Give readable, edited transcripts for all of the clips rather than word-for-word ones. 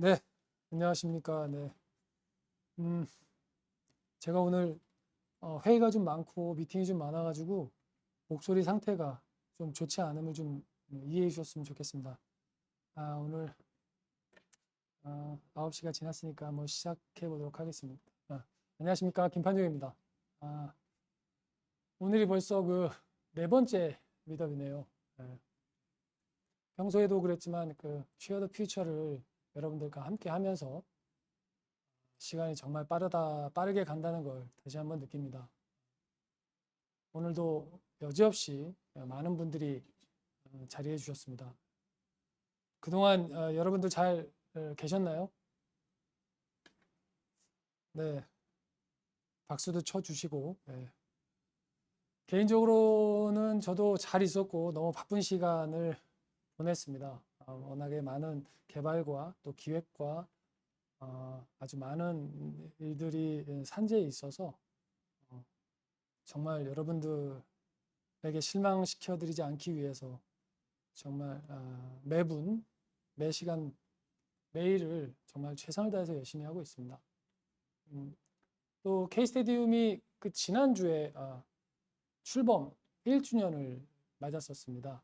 네, 안녕하십니까. 네. 음, 제가 오늘 회의가 좀 많고 미팅이 좀 많아가지고 목소리 상태가 좀 좋지 않음을 좀 이해해 주셨으면 좋겠습니다. 오늘 9시가 지났으니까 한번 시작해 보도록 하겠습니다. 안녕하십니까. 김판정입니다. 아, 오늘이 벌써 그 네 번째 미더이네요. 평소에도 그랬지만 그 쉐어 더 퓨처를 여러분들과 함께 하면서 시간이 정말 빠르게 간다는 걸 다시 한번 느낍니다. 오늘도 여지없이 많은 분들이 자리해 주셨습니다. 그동안 여러분들 잘 계셨나요? 네, 박수도 쳐주시고. 네. 개인적으로는 저도 잘 있었고 너무 바쁜 시간을 보냈습니다. 워낙에 많은 개발과 또 기획과 아주 많은 일들이 산재에 있어서 정말 여러분들에게 실망시켜드리지 않기 위해서 정말 매분, 매 시간, 매일을 정말 최선을 다해서 열심히 하고 있습니다. 또 K스테디움이 그 지난주에 출범 1주년을 맞았었습니다.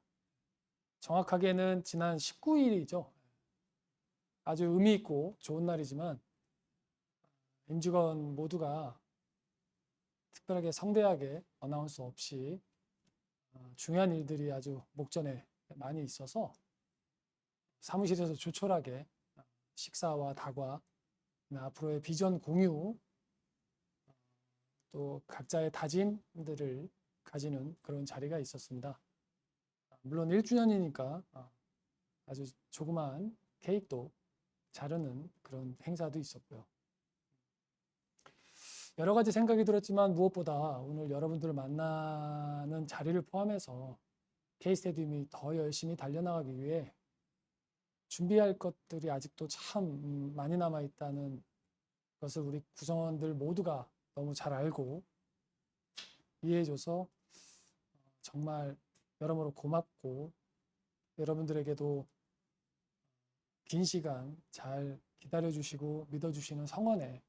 정확하게는 지난 19일이죠. 아주 의미 있고 좋은 날이지만 임직원 모두가 특별하게 성대하게 어나운스 없이 중요한 일들이 아주 목전에 많이 있어서 사무실에서 조촐하게 식사와 다과, 앞으로의 비전 공유, 또 각자의 다짐들을 가지는 그런 자리가 있었습니다. 물론 1주년이니까 아주 조그마한 케이크도 자르는 그런 행사도 있었고요. 여러 가지 생각이 들었지만 무엇보다 오늘 여러분들을 만나는 자리를 포함해서 K스테디움이 더 열심히 달려나가기 위해 준비할 것들이 아직도 참 많이 남아 있다는 것을 우리 구성원들 모두가 너무 잘 알고 이해해줘서 정말 여러모로 고맙고 여러분들에게도 긴 시간 잘 기다려주시고 믿어주시는 성원에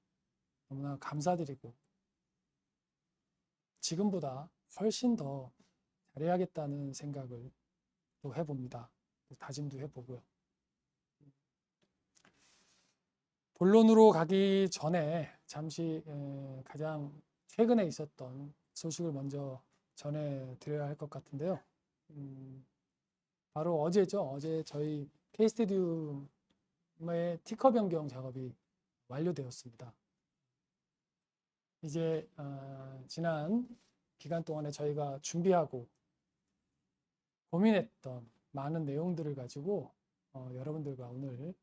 너무나 감사드리고 지금보다 훨씬 더 잘해야겠다는 생각을 또 해봅니다. 또 다짐도 해보고요. 본론으로 가기 전에 잠시 가장 최근에 있었던 소식을 먼저 전해드려야 할 것 같은데요. 바로 어제죠. 어제 저희 K스테디움의 티커 변경 작업이 완료되었습니다. 이제 지난 기간 동안에 저희가 준비하고 고민했던 많은 내용들을 가지고 여러분들과 오늘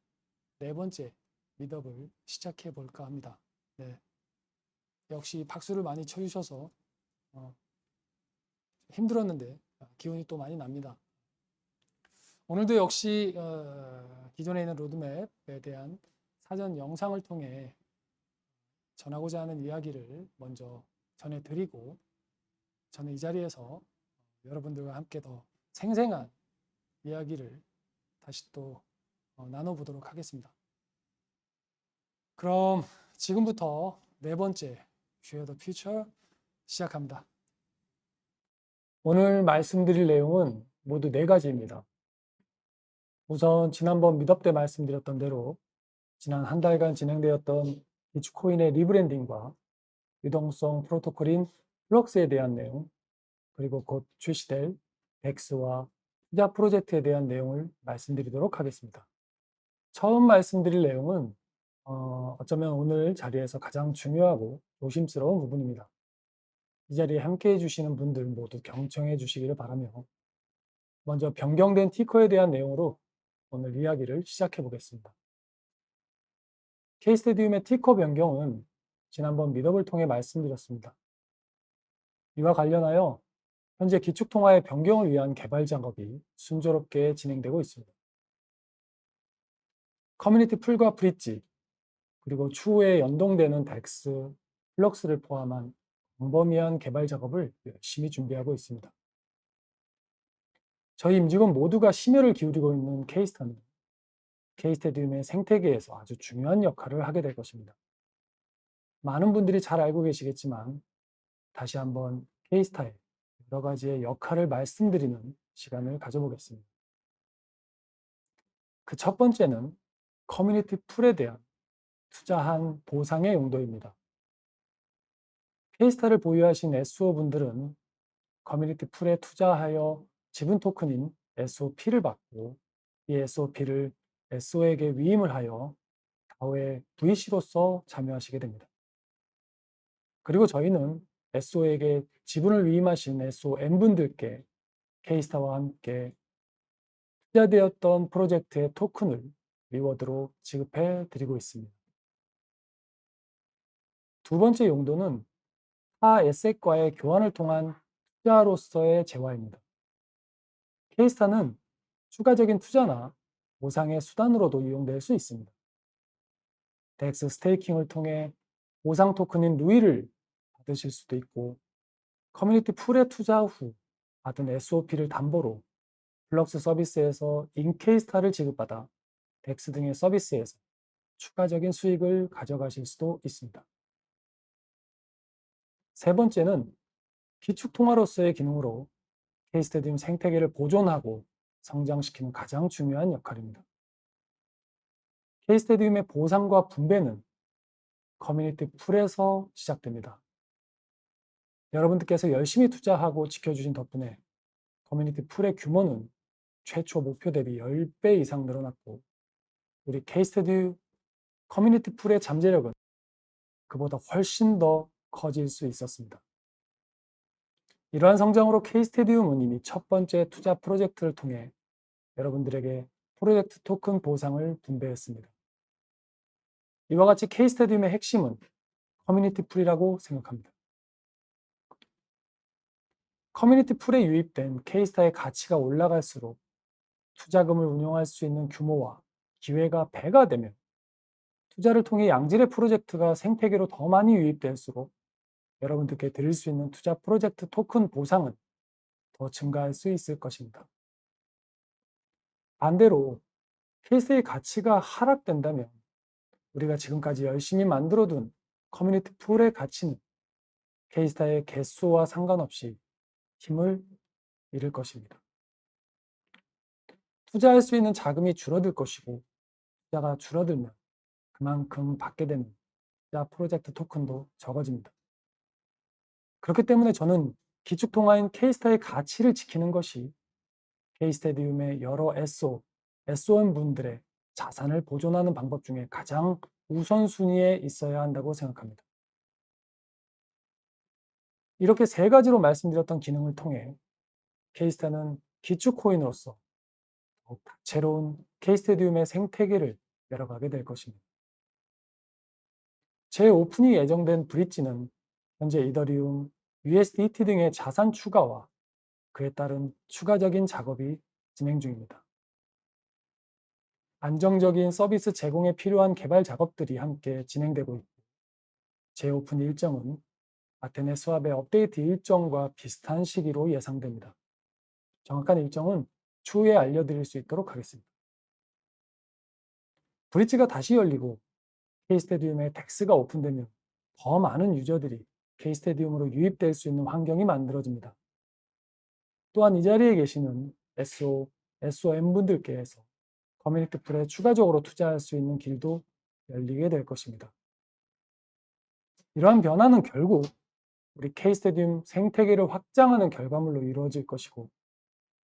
네 번째 미더을 시작해 볼까 합니다. 네. 역시 박수를 많이 쳐주셔서 힘들었는데 기운이 또 많이 납니다. 오늘도 역시 기존에 있는 로드맵에 대한 사전 영상을 통해 전하고자 하는 이야기를 먼저 전해드리고 저는 이 자리에서 여러분들과 함께 더 생생한 이야기를 다시 또 나눠보도록 하겠습니다. 그럼 지금부터 네 번째 Share the Future 시작합니다. 오늘 말씀드릴 내용은 모두 네 가지입니다. 우선 지난번 미덥 때 말씀드렸던 대로 지난 한 달간 진행되었던 비트코인의 리브랜딩과 유동성 프로토콜인 플럭스에 대한 내용, 그리고 곧 출시될 덱스와 투자 프로젝트에 대한 내용을 말씀드리도록 하겠습니다. 처음 말씀드릴 내용은 어쩌면 오늘 자리에서 가장 중요하고 조심스러운 부분입니다. 이 자리에 함께해 주시는 분들 모두 경청해 주시기를 바라며 먼저 변경된 티커에 대한 내용으로 오늘 이야기를 시작해 보겠습니다. K스테디움의 티커 변경은 지난번 미덥을 통해 말씀드렸습니다. 이와 관련하여 현재 기축통화의 변경을 위한 개발 작업이 순조롭게 진행되고 있습니다. 커뮤니티 풀과 브릿지, 그리고 추후에 연동되는 덱스, 플럭스를 포함한 광범위한 개발 작업을 열심히 준비하고 있습니다. 저희 임직원 모두가 심혈을 기울이고 있는 K스타는 K스테디움의 생태계에서 아주 중요한 역할을 하게 될 것입니다. 많은 분들이 잘 알고 계시겠지만 다시 한번 K스타의 여러 가지의 역할을 말씀드리는 시간을 가져보겠습니다. 그 첫 번째는 커뮤니티 풀에 대한 투자한 보상의 용도입니다. K스타를 보유하신 SO 분들은 커뮤니티 풀에 투자하여 지분 토큰인 SOP를 받고 이 SOP를 SO에게 위임을 하여 다오의 VC로서 참여하시게 됩니다. 그리고 저희는 SO에게 지분을 위임하신 SOM분들께 K스타와 함께 투자되었던 프로젝트의 토큰을 리워드로 지급해 드리고 있습니다. 두 번째 용도는 타 에셋과의 교환을 통한 투자로서의 재화입니다. K스타는 추가적인 투자나 보상의 수단으로도 이용될 수 있습니다. 덱스 스테이킹을 통해 보상 토큰인 루이를 받으실 수도 있고, 커뮤니티 풀에 투자 후 받은 SOP를 담보로 플럭스 서비스에서 인케이스타를 지급받아 덱스 등의 서비스에서 추가적인 수익을 가져가실 수도 있습니다. 세 번째는 기축 통화로서의 기능으로 K스테디움 생태계를 보존하고 성장시키는 가장 중요한 역할입니다. K스테디움의 보상과 분배는 커뮤니티 풀에서 시작됩니다. 여러분들께서 열심히 투자하고 지켜주신 덕분에 커뮤니티 풀의 규모는 최초 목표 대비 10배 이상 늘어났고, 우리 K스테디 커뮤니티 풀의 잠재력은 그보다 훨씬 더 커질 수 있었습니다. 이러한 성장으로 K스테디움은 이미 첫 번째 투자 프로젝트를 통해 여러분들에게 프로젝트 토큰 보상을 분배했습니다. 이와 같이 K스테디움의 핵심은 커뮤니티 풀이라고 생각합니다. 커뮤니티 풀에 유입된 K스타의 가치가 올라갈수록 투자금을 운용할 수 있는 규모와 기회가 배가 되면 투자를 통해 양질의 프로젝트가 생태계로 더 많이 유입될수록 여러분들께 드릴 수 있는 투자 프로젝트 토큰 보상은 더 증가할 수 있을 것입니다. 반대로 K스타의 가치가 하락된다면 우리가 지금까지 열심히 만들어둔 커뮤니티 풀의 가치는 K스타의 개수와 상관없이 힘을 잃을 것입니다. 투자할 수 있는 자금이 줄어들 것이고, 투자가 줄어들면 그만큼 받게 되는 투자 프로젝트 토큰도 적어집니다. 그렇기 때문에 저는 기축통화인 K스타의 가치를 지키는 것이 K스테디움의 여러 SOM 분들의 자산을 보존하는 방법 중에 가장 우선순위에 있어야 한다고 생각합니다. 이렇게 세 가지로 말씀드렸던 기능을 통해 K스타는 기축코인으로서 더욱 다채로운 K스테디움의 생태계를 열어가게 될 것입니다. 재오픈이 예정된 브릿지는 현재 이더리움, USDT 등의 자산 추가와 그에 따른 추가적인 작업이 진행 중입니다. 안정적인 서비스 제공에 필요한 개발 작업들이 함께 진행되고 있고, 재오픈 일정은 아테네 수합의 업데이트 일정과 비슷한 시기로 예상됩니다. 정확한 일정은 추후에 알려드릴 수 있도록 하겠습니다. 브릿지가 다시 열리고 K스테디움의 덱스가 오픈되면 더 많은 유저들이 K스테디움으로 유입될 수 있는 환경이 만들어집니다. 또한 이 자리에 계시는 SOM분들께서 커뮤니티 풀에 추가적으로 투자할 수 있는 길도 열리게 될 것입니다. 이러한 변화는 결국 우리 K스테디움 생태계를 확장하는 결과물로 이루어질 것이고,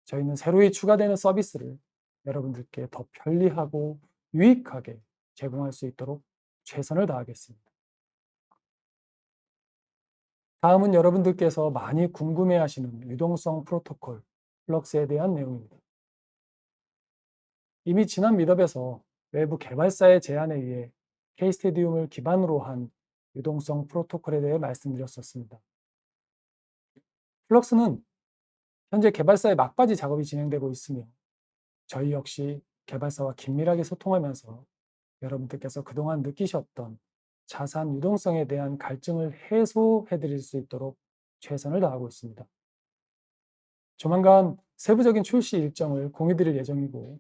저희는 새로이 추가되는 서비스를 여러분들께 더 편리하고 유익하게 제공할 수 있도록 최선을 다하겠습니다. 다음은 여러분들께서 많이 궁금해하시는 유동성 프로토콜 플럭스에 대한 내용입니다. 이미 지난 미드업에서 외부 개발사의 제안에 의해 K스테디움을 기반으로 한 유동성 프로토콜에 대해 말씀드렸었습니다. 플럭스는 현재 개발사의 막바지 작업이 진행되고 있으며, 저희 역시 개발사와 긴밀하게 소통하면서 여러분들께서 그동안 느끼셨던 자산 유동성에 대한 갈증을 해소해 드릴 수 있도록 최선을 다하고 있습니다. 조만간 세부적인 출시 일정을 공유 드릴 예정이고,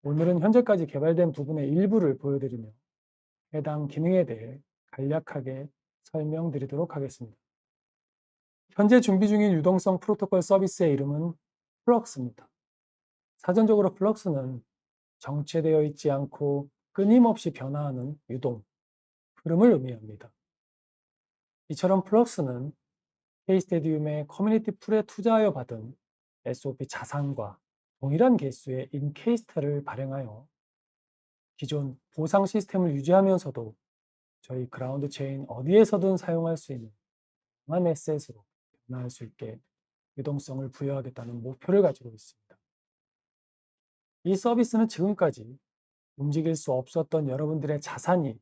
오늘은 현재까지 개발된 부분의 일부를 보여드리며 해당 기능에 대해 간략하게 설명드리도록 하겠습니다. 현재 준비 중인 유동성 프로토콜 서비스의 이름은 플럭스입니다. 사전적으로 플럭스는 정체되어 있지 않고 끊임없이 변화하는 유동, 흐름을 의미합니다. 이처럼 플럭스는 K스테디움의 커뮤니티 풀에 투자하여 받은 SOP 자산과 동일한 개수의 인케이스타를 발행하여 기존 보상 시스템을 유지하면서도 저희 그라운드 체인 어디에서든 사용할 수 있는 다양한 에셋으로 변화할 수 있게 유동성을 부여하겠다는 목표를 가지고 있습니다. 이 서비스는 지금까지 움직일 수 없었던 여러분들의 자산이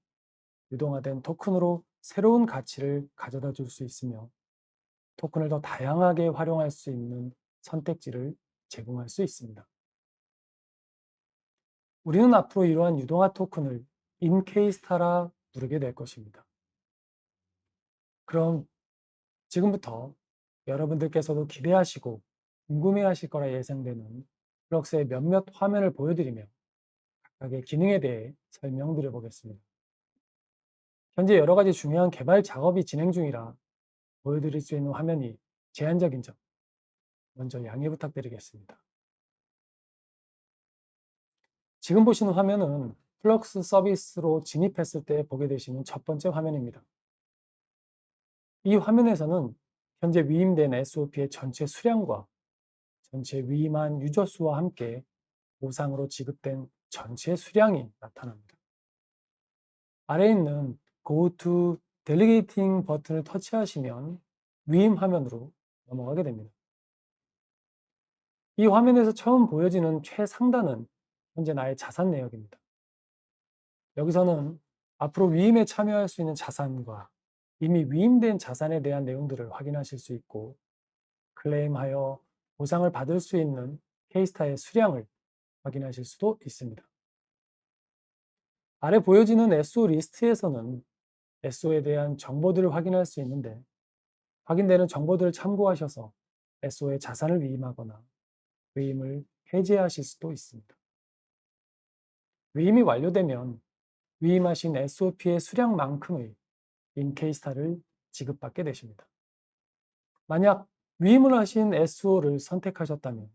유동화된 토큰으로 새로운 가치를 가져다 줄 수 있으며 토큰을 더 다양하게 활용할 수 있는 선택지를 제공할 수 있습니다. 우리는 앞으로 이러한 유동화 토큰을 인케이스타라 부르게 될 것입니다. 그럼 지금부터 여러분들께서도 기대하시고 궁금해하실 거라 예상되는 플럭스의 몇몇 화면을 보여드리며 각각의 기능에 대해 설명드려 보겠습니다. 현재 여러 가지 중요한 개발 작업이 진행 중이라 보여드릴 수 있는 화면이 제한적인 점 먼저 양해 부탁드리겠습니다. 지금 보시는 화면은 플럭스 서비스로 진입했을 때 보게 되시는 첫 번째 화면입니다. 이 화면에서는 현재 위임된 SOP의 전체 수량과 전체 위임한 유저 수와 함께 보상으로 지급된 전체 수량이 나타납니다. 아래에 있는 Go to Delegating 버튼을 터치하시면 위임 화면으로 넘어가게 됩니다. 이 화면에서 처음 보여지는 최상단은 현재 나의 자산 내역입니다. 여기서는 앞으로 위임에 참여할 수 있는 자산과 이미 위임된 자산에 대한 내용들을 확인하실 수 있고 클레임하여 보상을 받을 수 있는 K스타의 수량을 확인하실 수도 있습니다. 아래 보여지는 SO 리스트에서는 SO에 대한 정보들을 확인할 수 있는데 확인되는 정보들을 참고하셔서 SO의 자산을 위임하거나 위임을 해제하실 수도 있습니다. 위임이 완료되면 위임하신 SOP의 수량만큼의 인케이스타를 지급받게 되십니다. 만약 위임을 하신 SO를 선택하셨다면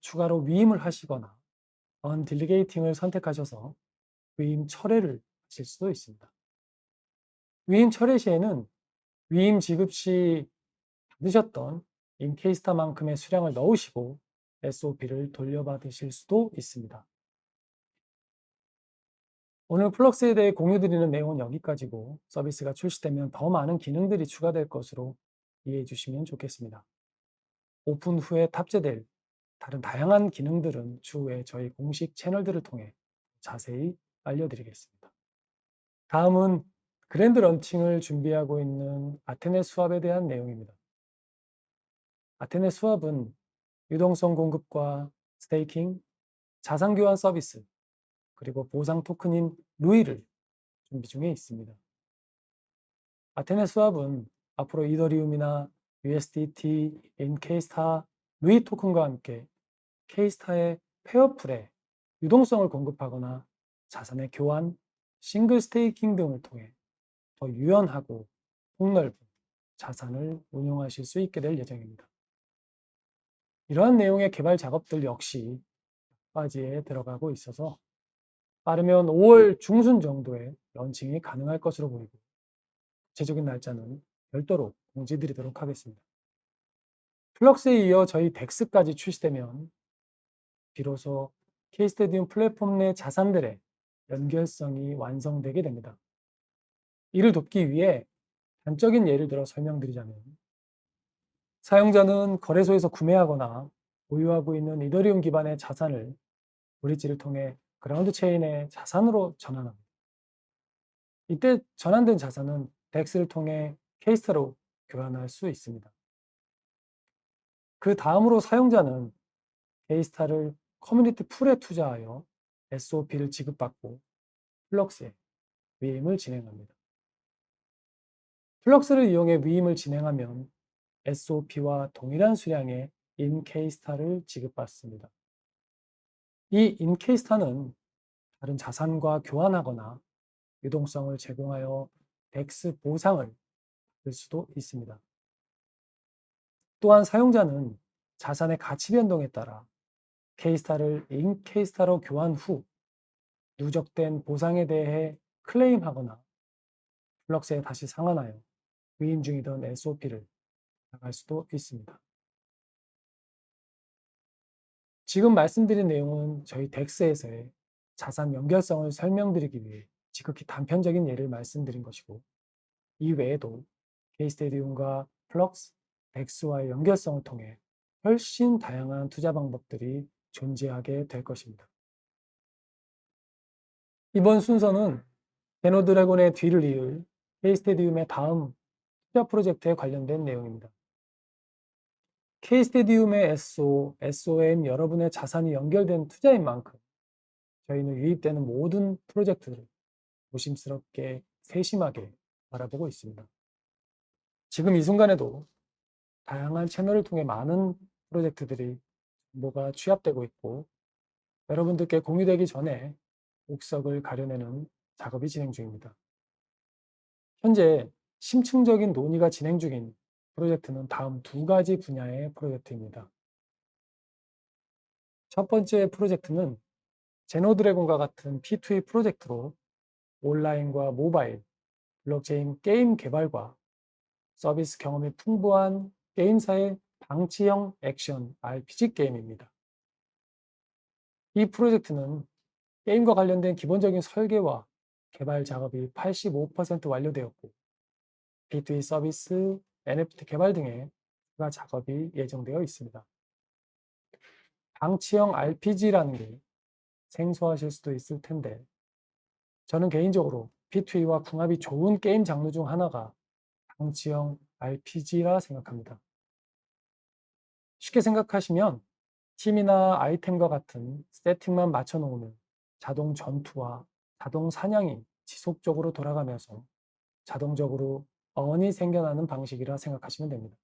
추가로 위임을 하시거나 언딜리게이팅을 선택하셔서 위임 철회를 하실 수도 있습니다. 위임 철회 시에는 위임 지급 시 받으셨던 인케이스타만큼의 수량을 넣으시고 SOP를 돌려받으실 수도 있습니다. 오늘 플럭스에 대해 공유드리는 내용은 여기까지고 서비스가 출시되면 더 많은 기능들이 추가될 것으로 이해해 주시면 좋겠습니다. 오픈 후에 탑재될 다른 다양한 기능들은 추후에 저희 공식 채널들을 통해 자세히 알려드리겠습니다. 다음은 그랜드 런칭을 준비하고 있는 아테네 수합에 대한 내용입니다. 아테네 수합은 유동성 공급과 스테이킹, 자산 교환 서비스, 그리고 보상 토큰인 루이를 준비 중에 있습니다. 아테네 수합은 앞으로 이더리움이나 USDT, 인케이스타, 루이 토큰과 함께 K스타의 페어풀에 유동성을 공급하거나 자산의 교환, 싱글 스테이킹 등을 통해 더 유연하고 폭넓은 자산을 운용하실 수 있게 될 예정입니다. 이러한 내용의 개발 작업들 역시 막바지에 들어가고 있어서 빠르면 5월 중순 정도에 런칭이 가능할 것으로 보이고 구체적인 날짜는 별도로 공지드리도록 하겠습니다. 플럭스에 이어 저희 덱스까지 출시되면 비로소 K스테디움 플랫폼 내 자산들의 연결성이 완성되게 됩니다. 이를 돕기 위해 단적인 예를 들어 설명드리자면 사용자는 거래소에서 구매하거나 보유하고 있는 이더리움 기반의 자산을 브릿지를 통해 그라운드 체인의 자산으로 전환합니다. 이때 전환된 자산은 덱스를 통해 K스타로 교환할 수 있습니다. 그 다음으로 사용자는 K스타를 커뮤니티 풀에 투자하여 SOP를 지급받고 플럭스에 위임을 진행합니다. 플럭스를 이용해 위임을 진행하면 SOP와 동일한 수량의 인 K스타를 지급받습니다. 이 인케이스타는 다른 자산과 교환하거나 유동성을 제공하여 덱스 보상을 받을 수도 있습니다. 또한 사용자는 자산의 가치 변동에 따라 케이스타를 인케이스타로 교환 후 누적된 보상에 대해 클레임하거나 플럭스에 다시 상환하여 위임 중이던 SOP를 나갈 수도 있습니다. 지금 말씀드린 내용은 저희 덱스에서의 자산 연결성을 설명드리기 위해 지극히 단편적인 예를 말씀드린 것이고, 이 외에도 케이스테디움과 플럭스, 덱스와의 연결성을 통해 훨씬 다양한 투자 방법들이 존재하게 될 것입니다. 이번 순서는 제노드래곤의 뒤를 이을 케이스테디움의 다음 투자 프로젝트에 관련된 내용입니다. K스테디움의 SO, SOM 여러분의 자산이 연결된 투자인 만큼 저희는 유입되는 모든 프로젝트를 조심스럽게 세심하게 바라보고 있습니다. 지금 이 순간에도 다양한 채널을 통해 많은 프로젝트들이 정보가 취합되고 있고 여러분들께 공유되기 전에 옥석을 가려내는 작업이 진행 중입니다. 현재 심층적인 논의가 진행 중인 프로젝트는 다음 두 가지 분야의 프로젝트입니다. 첫 번째 프로젝트는 제노드래곤과 같은 P2E 프로젝트로 온라인과 모바일, 블록체인 게임 개발과 서비스 경험이 풍부한 게임사의 방치형 액션 RPG 게임입니다. 이 프로젝트는 게임과 관련된 기본적인 설계와 개발 작업이 85% 완료되었고 P2E 서비스, NFT 개발 등의 추가 작업이 예정되어 있습니다. 방치형 RPG라는 게 생소하실 수도 있을 텐데 저는 개인적으로 P2E와 궁합이 좋은 게임 장르 중 하나가 방치형 RPG라 생각합니다. 쉽게 생각하시면 팀이나 아이템과 같은 세팅만 맞춰놓으면 자동 전투와 자동 사냥이 지속적으로 돌아가면서 자동적으로 언이 생겨나는 방식이라 생각하시면 됩니다.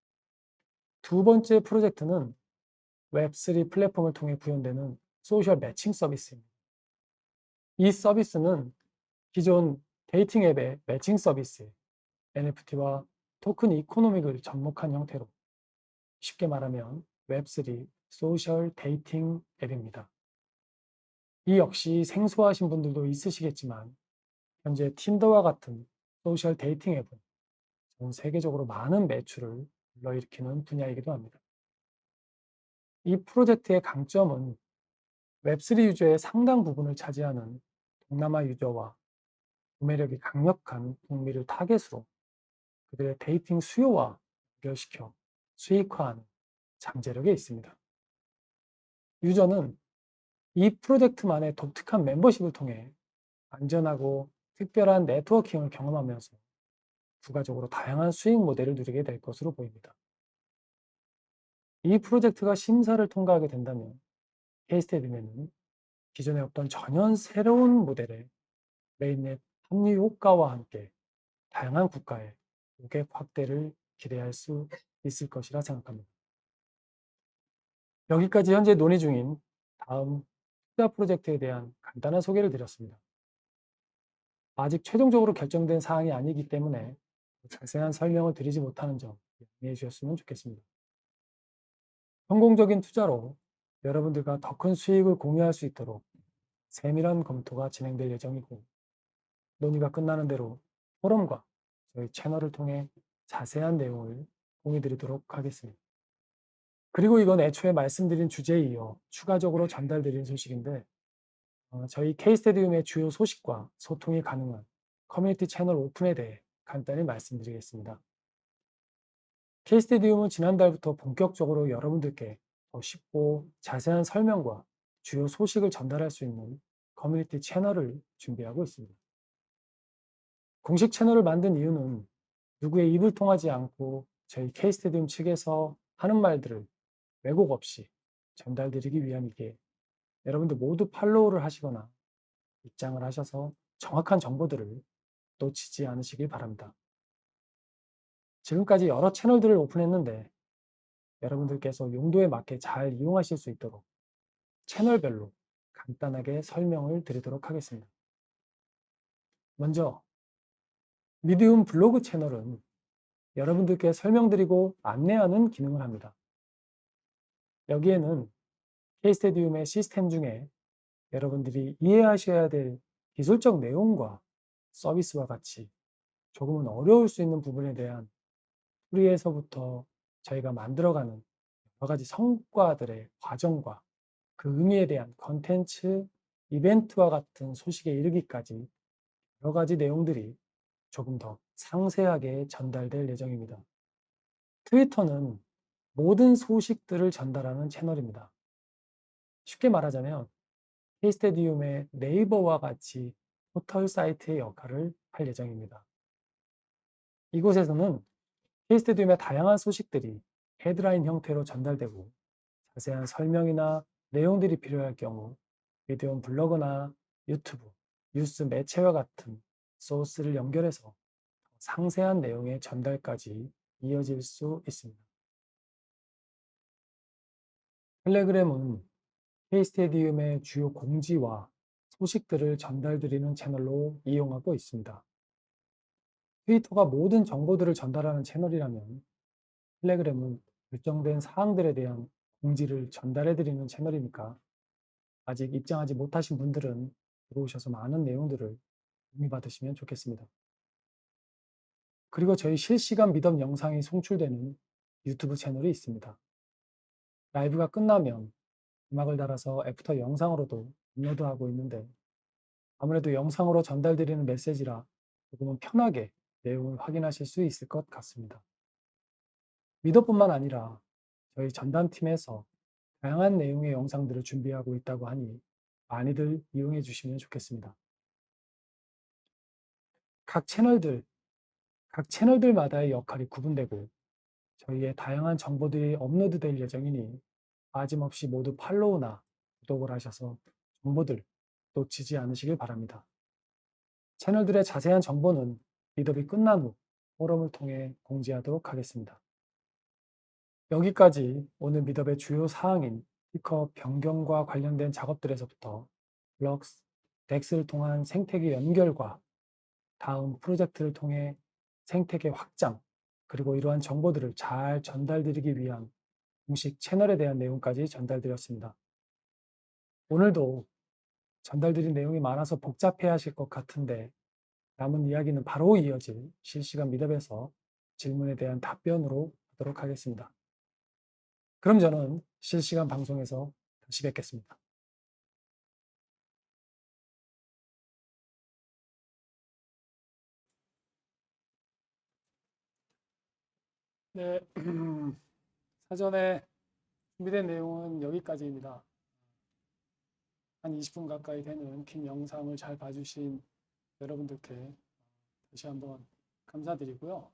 두 번째 프로젝트는 웹3 플랫폼을 통해 구현되는 소셜 매칭 서비스입니다. 이 서비스는 기존 데이팅 앱의 매칭 서비스, NFT와 토큰 이코노믹을 접목한 형태로 쉽게 말하면 웹3 소셜 데이팅 앱입니다. 이 역시 생소하신 분들도 있으시겠지만 현재 틴더와 같은 소셜 데이팅 앱은 전 세계적으로 많은 매출을 불러일으키는 분야이기도 합니다. 이 프로젝트의 강점은 웹3 유저의 상당 부분을 차지하는 동남아 유저와 구매력이 강력한 북미를 타겟으로 그들의 데이팅 수요와 연결시켜 수익화하는 잠재력에 있습니다. 유저는 이 프로젝트만의 독특한 멤버십을 통해 안전하고 특별한 네트워킹을 경험하면서 부가적으로 다양한 수익 모델을 누리게 될 것으로 보입니다. 이 프로젝트가 심사를 통과하게 된다면 케이스테디는 기존에 없던 전혀 새로운 모델의 메인넷 합류 효과와 함께 다양한 국가의 고객 확대를 기대할 수 있을 것이라 생각합니다. 여기까지 현재 논의 중인 다음 투자 프로젝트에 대한 간단한 소개를 드렸습니다. 아직 최종적으로 결정된 사항이 아니기 때문에 자세한 설명을 드리지 못하는 점 이해해 주셨으면 좋겠습니다. 성공적인 투자로 여러분들과 더 큰 수익을 공유할 수 있도록 세밀한 검토가 진행될 예정이고 논의가 끝나는 대로 포럼과 저희 채널을 통해 자세한 내용을 공유드리도록 하겠습니다. 그리고 이건 애초에 말씀드린 주제에 이어 추가적으로 전달드린 소식인데 저희 K스테디움의 주요 소식과 소통이 가능한 커뮤니티 채널 오픈에 대해 간단히 말씀드리겠습니다. K스테디움은 지난달부터 본격적으로 여러분들께 더 쉽고 자세한 설명과 주요 소식을 전달할 수 있는 커뮤니티 채널을 준비하고 있습니다. 공식 채널을 만든 이유는 누구의 입을 통하지 않고 저희 K스테디움 측에서 하는 말들을 왜곡 없이 전달드리기 위함이기에 여러분들 모두 팔로우를 하시거나 입장을 하셔서 정확한 정보들을 놓치지 않으시길 바랍니다. 지금까지 여러 채널들을 오픈했는데 여러분들께서 용도에 맞게 잘 이용하실 수 있도록 채널별로 간단하게 설명을 드리도록 하겠습니다. 먼저 미디움 블로그 채널은 여러분들께 설명드리고 안내하는 기능을 합니다. 여기에는 K스테디움의 시스템 중에 여러분들이 이해하셔야 될 기술적 내용과 서비스와 같이 조금은 어려울 수 있는 부분에 대한 뿌리에서부터 저희가 만들어가는 여러 가지 성과들의 과정과 그 의미에 대한 컨텐츠, 이벤트와 같은 소식에 이르기까지 여러 가지 내용들이 조금 더 상세하게 전달될 예정입니다. 트위터는 모든 소식들을 전달하는 채널입니다. 쉽게 말하자면 K스테디움의 네이버와 같이 포털 사이트의 역할을 할 예정입니다. 이곳에서는 K스테디움의 다양한 소식들이 헤드라인 형태로 전달되고 자세한 설명이나 내용들이 필요할 경우 미디움 블로그나 유튜브, 뉴스 매체와 같은 소스를 연결해서 상세한 내용의 전달까지 이어질 수 있습니다. 텔레그램은 K스테디움의 주요 공지와 소식들을 전달드리는 채널로 이용하고 있습니다. 트위터가 모든 정보들을 전달하는 채널이라면 텔레그램은 결정된 사항들에 대한 공지를 전달해드리는 채널이니까 아직 입장하지 못하신 분들은 들어오셔서 많은 내용들을 공유받으시면 좋겠습니다. 그리고 저희 실시간 미덕 영상이 송출되는 유튜브 채널이 있습니다. 라이브가 끝나면 음악을 달아서 애프터 영상으로도 업로드하고 있는데 아무래도 영상으로 전달드리는 메시지라 조금은 편하게 내용을 확인하실 수 있을 것 같습니다. 미덕뿐만 아니라 저희 전담팀에서 다양한 내용의 영상들을 준비하고 있다고 하니 많이들 이용해 주시면 좋겠습니다. 각 채널들마다의 역할이 구분되고 저희의 다양한 정보들이 업로드될 예정이니 빠짐없이 모두 팔로우나 구독을 하셔서 정보들 놓치지 않으시길 바랍니다. 채널들의 자세한 정보는 미더비 끝난 후 포럼을 통해 공지하도록 하겠습니다. 여기까지 오늘 미더비의 주요 사항인 스피커 변경과 관련된 작업들에서부터 블럭스, 덱스를 통한 생태계 연결과 다음 프로젝트를 통해 생태계 확장, 그리고 이러한 정보들을 잘 전달드리기 위한 공식 채널에 대한 내용까지 전달드렸습니다. 오늘도 전달드린 내용이 많아서 복잡해 하실 것 같은데 남은 이야기는 바로 이어질 실시간 미답에서 질문에 대한 답변으로 하도록 하겠습니다. 그럼 저는 실시간 방송에서 다시 뵙겠습니다. 네, 사전에 준비된 내용은 여기까지입니다. 한 20분 가까이 되는 긴 영상을 잘 봐주신 여러분들께 다시 한번 감사드리고요.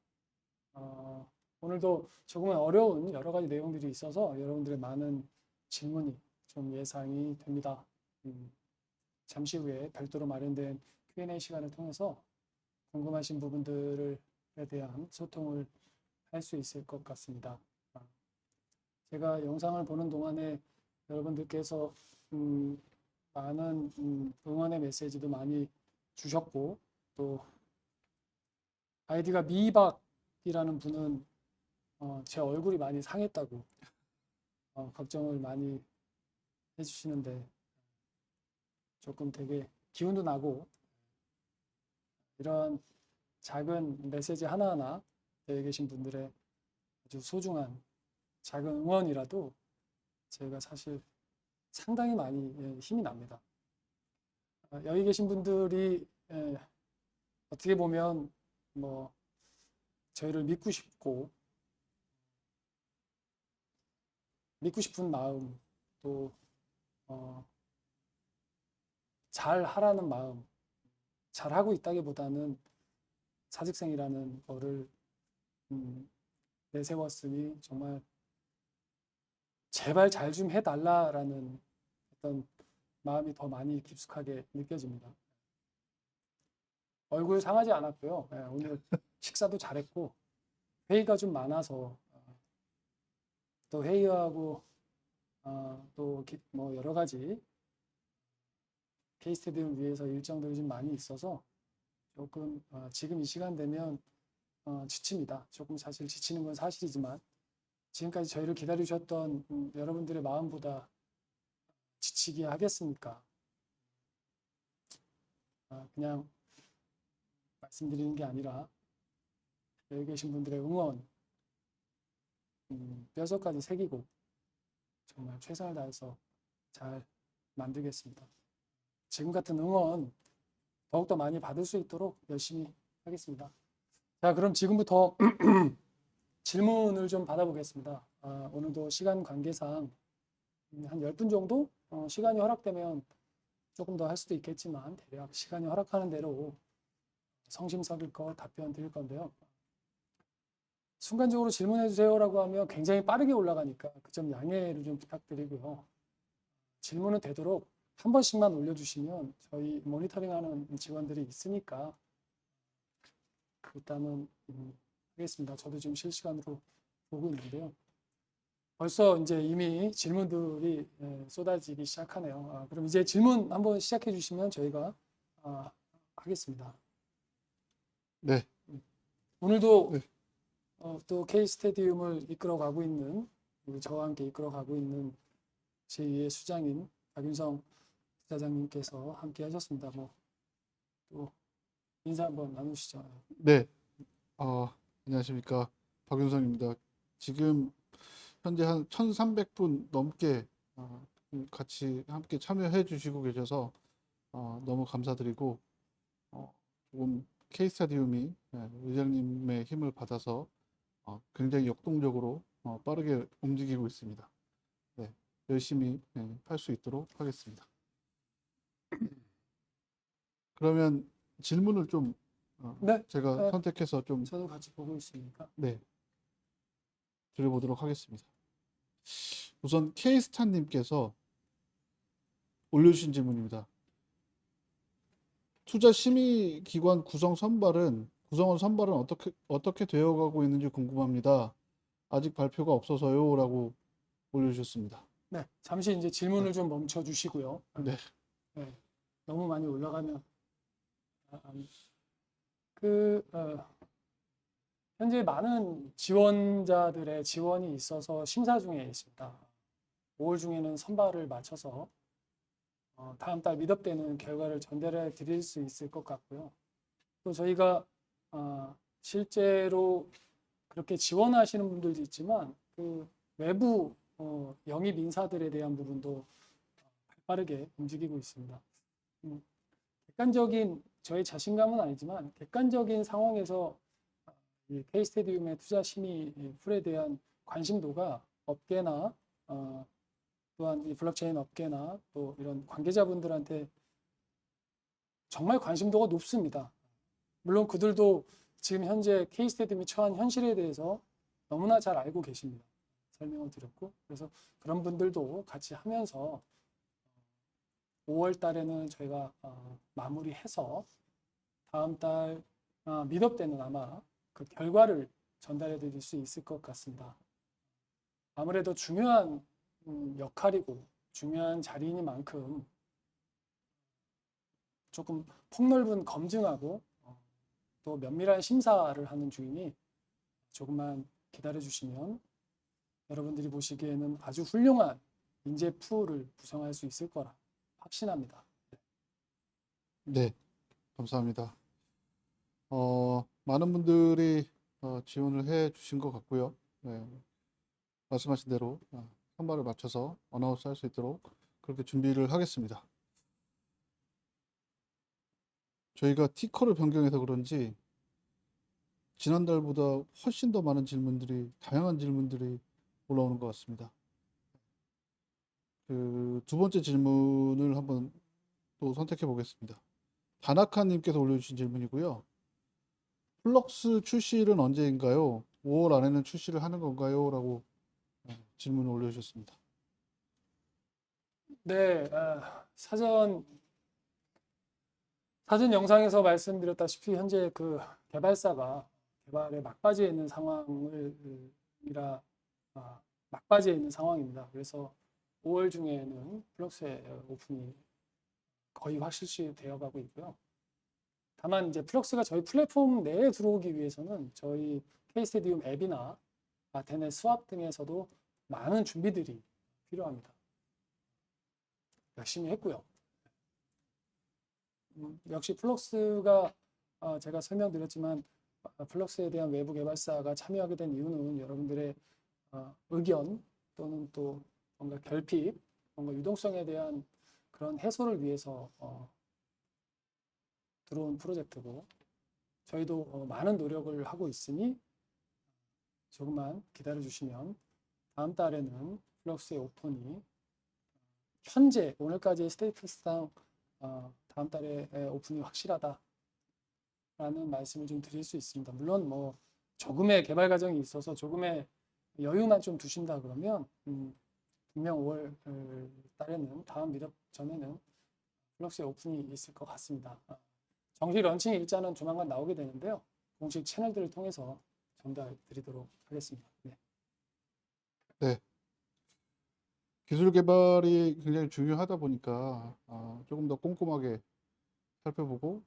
오늘도 조금은 어려운 여러 가지 내용들이 있어서 여러분들의 많은 질문이 좀 예상이 됩니다. 잠시 후에 별도로 마련된 Q&A 시간을 통해서 궁금하신 부분들에 대한 소통을 할 수 있을 것 같습니다. 제가 영상을 보는 동안에 여러분들께서 많은 응원의 메시지도 많이 주셨고 또 아이디가 미박이라는 분은 제 얼굴이 많이 상했다고 걱정을 많이 해주시는데 조금 되게 기운도 나고 이런 작은 메시지 하나하나 여기 계신 분들의 아주 소중한 작은 응원이라도 저희가 사실 상당히 많이 힘이 납니다. 여기 계신 분들이 어떻게 보면 뭐 저희를 믿고 싶은 마음 또 잘하라는 마음, 잘하고 있다기보다는 사직생이라는 거를 내세웠으니 정말 제발 잘 좀 해달라라는 어떤 마음이 더 많이 깊숙하게 느껴집니다. 얼굴 상하지 않았고요. 오늘 식사도 잘했고 회의가 좀 많아서 또 회의하고 또 뭐 여러 가지 K스테디움 위에서 일정들이 좀 많이 있어서 조금 지금 이 시간 되면 지칩니다. 조금 사실 지치는 건 사실이지만 지금까지 저희를 기다리셨던 여러분들의 마음보다 지치게 하겠습니까? 그냥 말씀드리는 게 아니라 여기 계신 분들의 응원 뼛속까지 새기고 정말 최선을 다해서 잘 만들겠습니다. 지금 같은 응원 더욱더 많이 받을 수 있도록 열심히 하겠습니다. 자, 그럼 지금부터 질문을 좀 받아보겠습니다. 오늘도 시간 관계상 한 10분 정도 시간이 허락되면 조금 더 할 수도 있겠지만 대략 시간이 허락하는 대로 성심성의껏 답변 드릴 건데요. 순간적으로 질문해 주세요라고 하면 굉장히 빠르게 올라가니까 그 점 양해를 좀 부탁드리고요. 질문은 되도록 한 번씩만 올려주시면 저희 모니터링하는 직원들이 있으니까 일단은 하겠습니다. 저도 지금 실시간으로 보고 있는데요. 벌써 이제 이미 질문들이 쏟아지기 시작하네요. 그럼 이제 질문 한번 시작해 주시면 저희가 하겠습니다. 네. 오늘도 네. 또 K스테디움을 이끌어가고 있는 저와 함께 이끌어가고 있는 제2의 수장인 박윤성 부사장님께서 함께 하셨습니다. 또 인사 한번 나누시죠. 네. 안녕하십니까. 박윤성입니다. 지금 현재 한 1,300분 넘게 같이 함께 참여해 주시고 계셔서 너무 감사드리고 조금 K스타디움이 의장님의 힘을 받아서 굉장히 역동적으로 빠르게 움직이고 있습니다. 네, 열심히 할 수 있도록 하겠습니다. 그러면 질문을 좀 네, 제가 선택해서 좀 저도 같이 보고 있으니까. 네, 드려보도록 하겠습니다. 우선 K스타님께서 올려주신 질문입니다. 투자심의기관 구성원 선발은 어떻게 되어가고 있는지 궁금합니다. 아직 발표가 없어서요 라고 올려주셨습니다. 네, 잠시 이제 질문을 좀 멈춰 주시고요. 네. 네, 너무 많이 올라가면 현재 많은 지원자들의 지원이 있어서 심사 중에 있습니다. 5월 중에는 선발을 마쳐서 다음 달 미덥 때는 결과를 전달해 드릴 수 있을 것 같고요. 또 저희가 실제로 그렇게 지원하시는 분들도 있지만 그 외부 영입 인사들에 대한 부분도 빠르게 움직이고 있습니다. 객관적인 저의 자신감은 아니지만 객관적인 상황에서 이 K스테디움의 투자 심의 풀에 대한 관심도가 업계나 또한 이 블록체인 업계나 또 이런 관계자분들한테 정말 관심도가 높습니다. 물론 그들도 지금 현재 K스테디움이 처한 현실에 대해서 너무나 잘 알고 계십니다. 설명을 드렸고 그래서 그런 분들도 같이 하면서 5월 달에는 저희가 마무리해서 다음 달 미덥 때는 아마 그 결과를 전달해 드릴 수 있을 것 같습니다. 아무래도 중요한 역할이고 중요한 자리이니만큼 조금 폭넓은 검증하고 또 면밀한 심사를 하는 중이니 조금만 기다려 주시면 여러분들이 보시기에는 아주 훌륭한 인재 풀을 구성할 수 있을 거라 확신합니다. 네, 감사합니다. 많은 분들이 지원을 해 주신 것 같고요. 네, 말씀하신 대로 선발을 맞춰서 어나운스 할 수 있도록 그렇게 준비를 하겠습니다. 저희가 티커를 변경해서 그런지 지난달보다 훨씬 더 많은 다양한 질문들이 올라오는 것 같습니다. 그 두 번째 질문을 한번 또 선택해 보겠습니다. 다나카님께서 올려주신 질문이고요. 플럭스 출시일은 언제인가요? 5월 안에는 출시를 하는 건가요? 라고 질문을 올려주셨습니다. 네, 사전 영상에서 말씀드렸다시피 현재 그 개발사가 개발의 막바지에 있는 막바지에 있는 상황입니다. 그래서 5월 중에는 플럭스의 오픈이 거의 확실시되어 가고 있고요. 다만 이제 플럭스가 저희 플랫폼 내에 들어오기 위해서는 저희 K스테디움 앱이나 아테네 수압 등에서도 많은 준비들이 필요합니다. 열심히 했고요. 역시 플럭스가 제가 설명드렸지만 플럭스에 대한 외부 개발사가 참여하게 된 이유는 여러분들의 의견 또는 또 뭔가 결핍, 뭔가 유동성에 대한 그런 해소를 위해서 들어온 프로젝트고 저희도 많은 노력을 하고 있으니 조금만 기다려 주시면 다음 달에는 플럭스의 오픈이 현재 오늘까지의 스테이터스상 다음 달에 오픈이 확실하다라는 말씀을 좀 드릴 수 있습니다. 물론 뭐 조금의 개발 과정이 있어서 조금의 여유만 좀 두신다 그러면 분명 5월 달에는 다음 미럽 전에는 플럭스의 오픈이 있을 것 같습니다. 정식 런칭 일자는 조만간 나오게 되는데요. 공식 채널들을 통해서 전달 드리도록 하겠습니다. 네. 네. 기술 개발이 굉장히 중요하다 보니까 조금 더 꼼꼼하게 살펴보고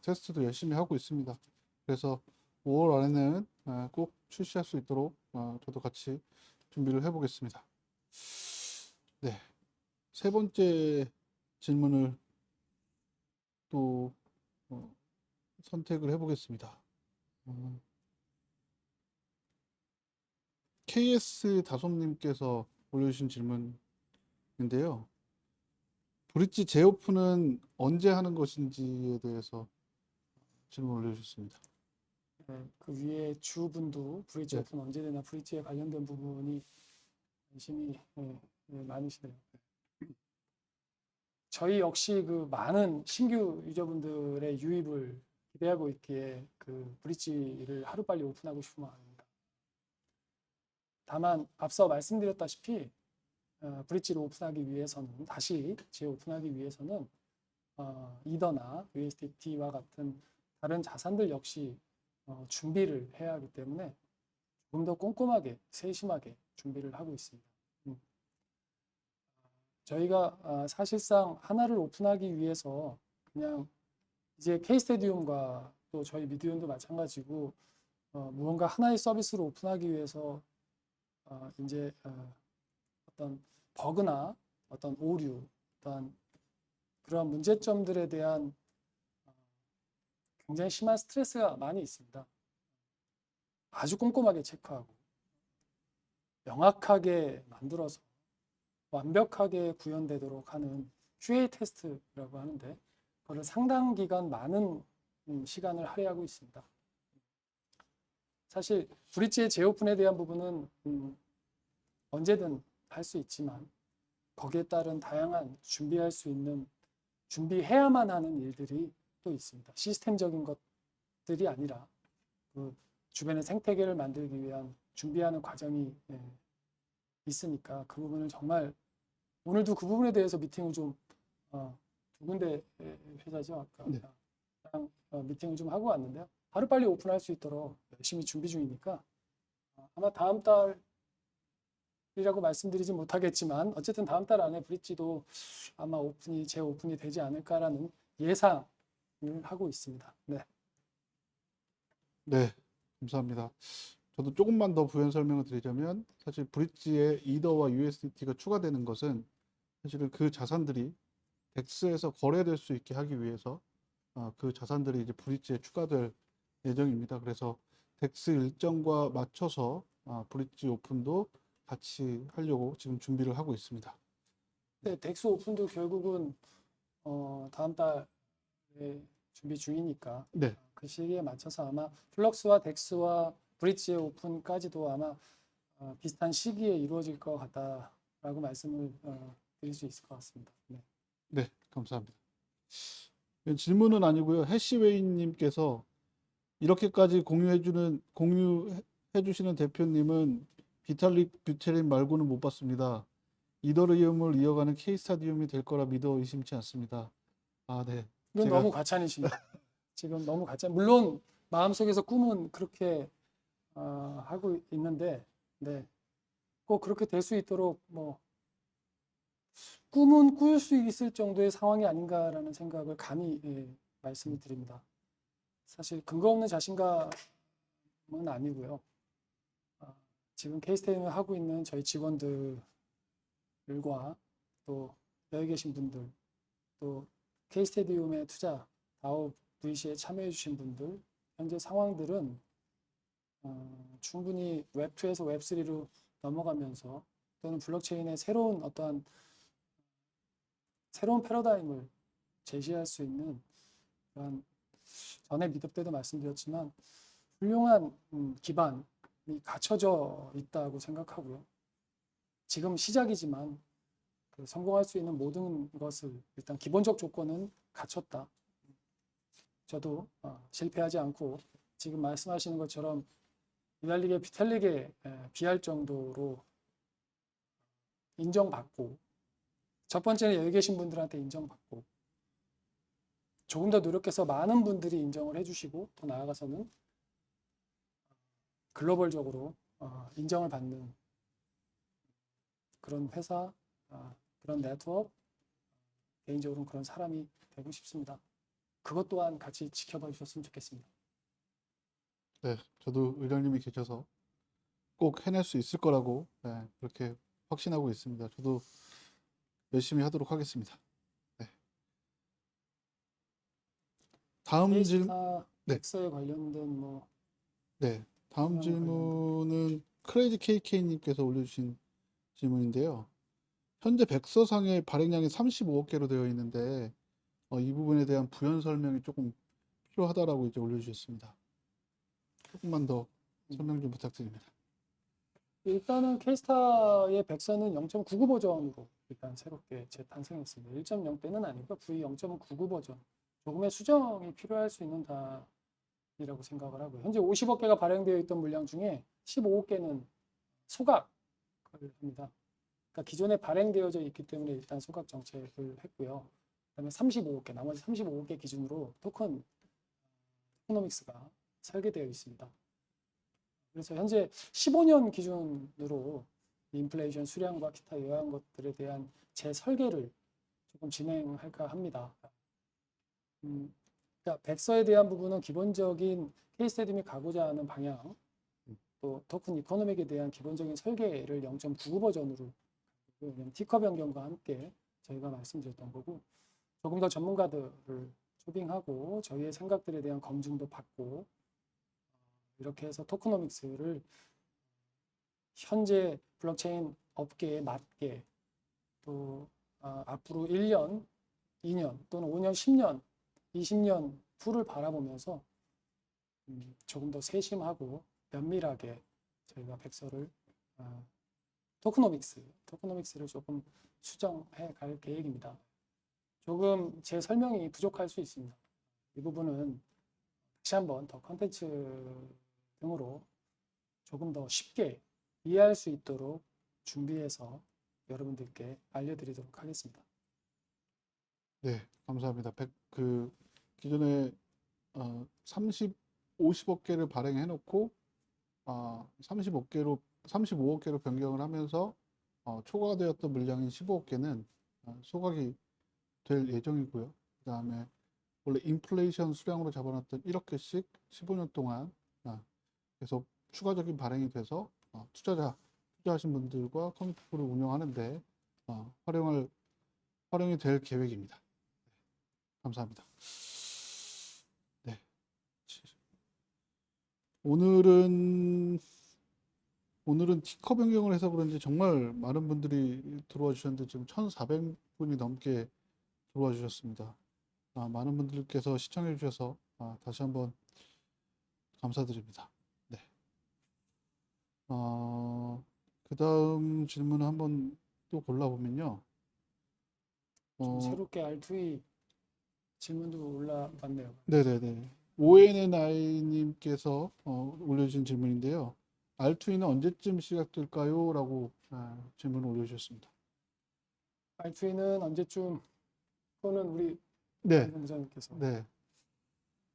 테스트도 열심히 하고 있습니다. 그래서 5월 안에는 꼭 출시할 수 있도록 저도 같이 준비를 해보겠습니다. 네. 세 번째 질문을 또 선택을 해보겠습니다. KS 다솜님께서 올려주신 질문인데요. 브릿지 재오픈은 언제 하는 것인지에 대해서 질문 올려주셨습니다. 네, 그 위에 주분도 브릿지 네. 오픈 언제 되나 브릿지에 관련된 부분이 관심이 많으시네요. 저희 역시 그 많은 신규 유저분들의 유입을 기대하고 있기에 그 브릿지를 하루빨리 오픈하고 싶은 마음입니다. 다만 앞서 말씀드렸다시피 브릿지를 오픈하기 위해서는 다시 재오픈하기 위해서는 이더나 USDT와 같은 다른 자산들 역시 준비를 해야 하기 때문에 조금 더 꼼꼼하게 세심하게 준비를 하고 있습니다. 저희가 사실상 하나를 오픈하기 위해서 그냥 이제 K스테디움과 또 저희 미디움도 마찬가지고 무언가 하나의 서비스를 오픈하기 위해서 이제 어떤 버그나 어떤 오류, 어떤 그런 문제점들에 대한 굉장히 심한 스트레스가 많이 있습니다. 아주 꼼꼼하게 체크하고 명확하게 만들어서 완벽하게 구현되도록 하는 QA 테스트라고 하는데 그거를 상당 기간 많은 시간을 할애하고 있습니다. 사실 브릿지의 재오픈에 대한 부분은 언제든 할 수 있지만 거기에 따른 다양한 준비할 수 있는 준비해야만 하는 일들이 또 있습니다. 시스템적인 것들이 아니라 그 주변의 생태계를 만들기 위한 준비하는 과정이 있으니까 그 부분은 정말 오늘도 그 부분에 대해서 미팅을 좀 두 군데 회사죠 아까 네. 미팅을 좀 하고 왔는데요. 하루빨리 오픈할 수 있도록 열심히 준비 중이니까 아마 다음 달이라고 말씀드리지 못하겠지만 어쨌든 다음 달 안에 브릿지도 아마 재오픈이 되지 않을까라는 예상을 하고 있습니다. 네. 네, 감사합니다. 저도 조금만 더 부연 설명을 드리자면 사실 브릿지에 이더와 USDT가 추가되는 것은 사실은 그 자산들이 덱스에서 거래될 수 있게 하기 위해서 그 자산들이 이제 브릿지에 추가될 예정입니다. 그래서 덱스 일정과 맞춰서 브릿지 오픈도 같이 하려고 지금 준비를 하고 있습니다. 네, 덱스 오픈도 결국은 다음 달에 준비 중이니까 네, 그 시기에 맞춰서 아마 플럭스와 덱스와 브릿지의 오픈까지도 아마 비슷한 시기에 이루어질 것 같다라고 말씀을 드릴 수 있을 것 같습니다. 네. 네, 감사합니다. 질문은 아니고요. 해시웨이님께서 이렇게까지 공유해주시는 대표님은 비탈릭 뷰테린 말고는 못 봤습니다. 이더리움을 이어가는 K스타디움이 될 거라 믿어 의심치 않습니다. 네. 이건 너무 과찬이십니다. 지금 너무 과찬. 물론 마음속에서 꿈은 그렇게 하고 있는데, 네. 꼭 그렇게 될 수 있도록 뭐 꿈은 꿀 수 있을 정도의 상황이 아닌가라는 생각을 감히 말씀을 드립니다. 사실 근거 없는 자신감은 아니고요. 지금 K스테디움을 하고 있는 저희 직원들과 또 여기 계신 분들, 또 K스테디움의 투자, 다오 VC에 참여해 주신 분들, 현재 상황들은 충분히 웹2에서 웹3로 넘어가면서 또는 블록체인의 새로운 어떠한 새로운 패러다임을 제시할 수 있는 그런 전에 미드 때도 말씀드렸지만 훌륭한 기반이 갖춰져 있다고 생각하고요. 지금 시작이지만 성공할 수 있는 모든 것을 일단 기본적 조건은 갖췄다. 저도 실패하지 않고 지금 말씀하시는 것처럼 유달리게 비틀리게 비할 정도로 인정받고 첫 번째는 여기 계신 분들한테 인정받고 조금 더 노력해서 많은 분들이 인정을 해주시고 더 나아가서는 글로벌적으로 인정을 받는 그런 회사, 그런 네트워크, 개인적으로는 그런 사람이 되고 싶습니다. 그것 또한 같이 지켜봐 주셨으면 좋겠습니다. 네, 저도 의장님이 계셔서 꼭 해낼 수 있을 거라고 그렇게 확신하고 있습니다. 저도 열심히 하도록 하겠습니다. 네. 다음 K스타 네. 백서에 관련된 뭐 네, 다음 질문은 크레이지 KK님께서 올려주신 질문인데요. 현재 백서상의 발행량이 35억 개로 되어 있는데 이 부분에 대한 부연 설명이 조금 필요하다라고 이제 올려주셨습니다. 조금만 더 설명 좀 부탁드립니다. 일단은 K스타의 백서는 0.99 버전으로 일단 새롭게 재탄생했습니다. 1.0 때는 아니고 V 0.99 버전. 조금의 수정이 필요할 수 있는 단위라고 생각을 하고요. 현재 50억 개가 발행되어 있던 물량 중에 15억 개는 소각을 합니다. 그러니까 기존에 발행되어져 있기 때문에 일단 소각 정책을 했고요. 그다음에 35억 개, 나머지 35억 개 기준으로 토크노믹스가 설계되어 있습니다. 그래서 현재 15년 기준으로 인플레이션 수량과 기타 여한 것들에 대한 재설계를 조금 진행할까 합니다. 그러니까 백서에 대한 부분은 기본적인 케이스테디움이 가고자 하는 방향, 또 토큰 이코노믹에 대한 기본적인 설계를 0.99 버전으로 티커 변경과 함께 저희가 말씀드렸던 거고, 조금 더 전문가들을 초빙하고 저희의 생각들에 대한 검증도 받고 이렇게 해서 토크노믹스를 현재 블록체인 업계에 맞게 또 앞으로 1년, 2년 또는 5년, 10년, 20년 후를 바라보면서 조금 더 세심하고 면밀하게 저희가 백서를 토크노믹스를 조금 수정해 갈 계획입니다. 조금 제 설명이 부족할 수 있습니다. 이 부분은 다시 한번 더 컨텐츠 등으로 조금 더 쉽게 이해할 수 있도록 준비해서 여러분들께 알려드리도록 하겠습니다. 네, 감사합니다. 기존에 50억 개를 발행해 놓고 35억 개로 변경을 하면서 초과되었던 물량인 15억 개는 소각이 될 예정이고요. 그다음에 원래 인플레이션 수량으로 잡아놨던 1억 개씩 15년 동안 계속 추가적인 발행이 돼서 투자하신 분들과 커뮤니티를 운영하는데 활용이 될 계획입니다. 감사합니다. 네. 오늘은 티커 변경을 해서 그런지 정말 많은 분들이 들어와 주셨는데 지금 1,400분이 넘게 들어와 주셨습니다. 많은 분들께서 시청해 주셔서 다시 한번 감사드립니다. 네. 그 다음 질문을 한번 또 골라보면요. 좀 새롭게 R2E 질문도 올라왔네요. 네네네. ONNI님께서 올려주신 질문인데요. R2E는 언제쯤 시작될까요? 라고 질문을 올려주셨습니다. R2E는 언제쯤 또는 우리 네. 부장님께서 네.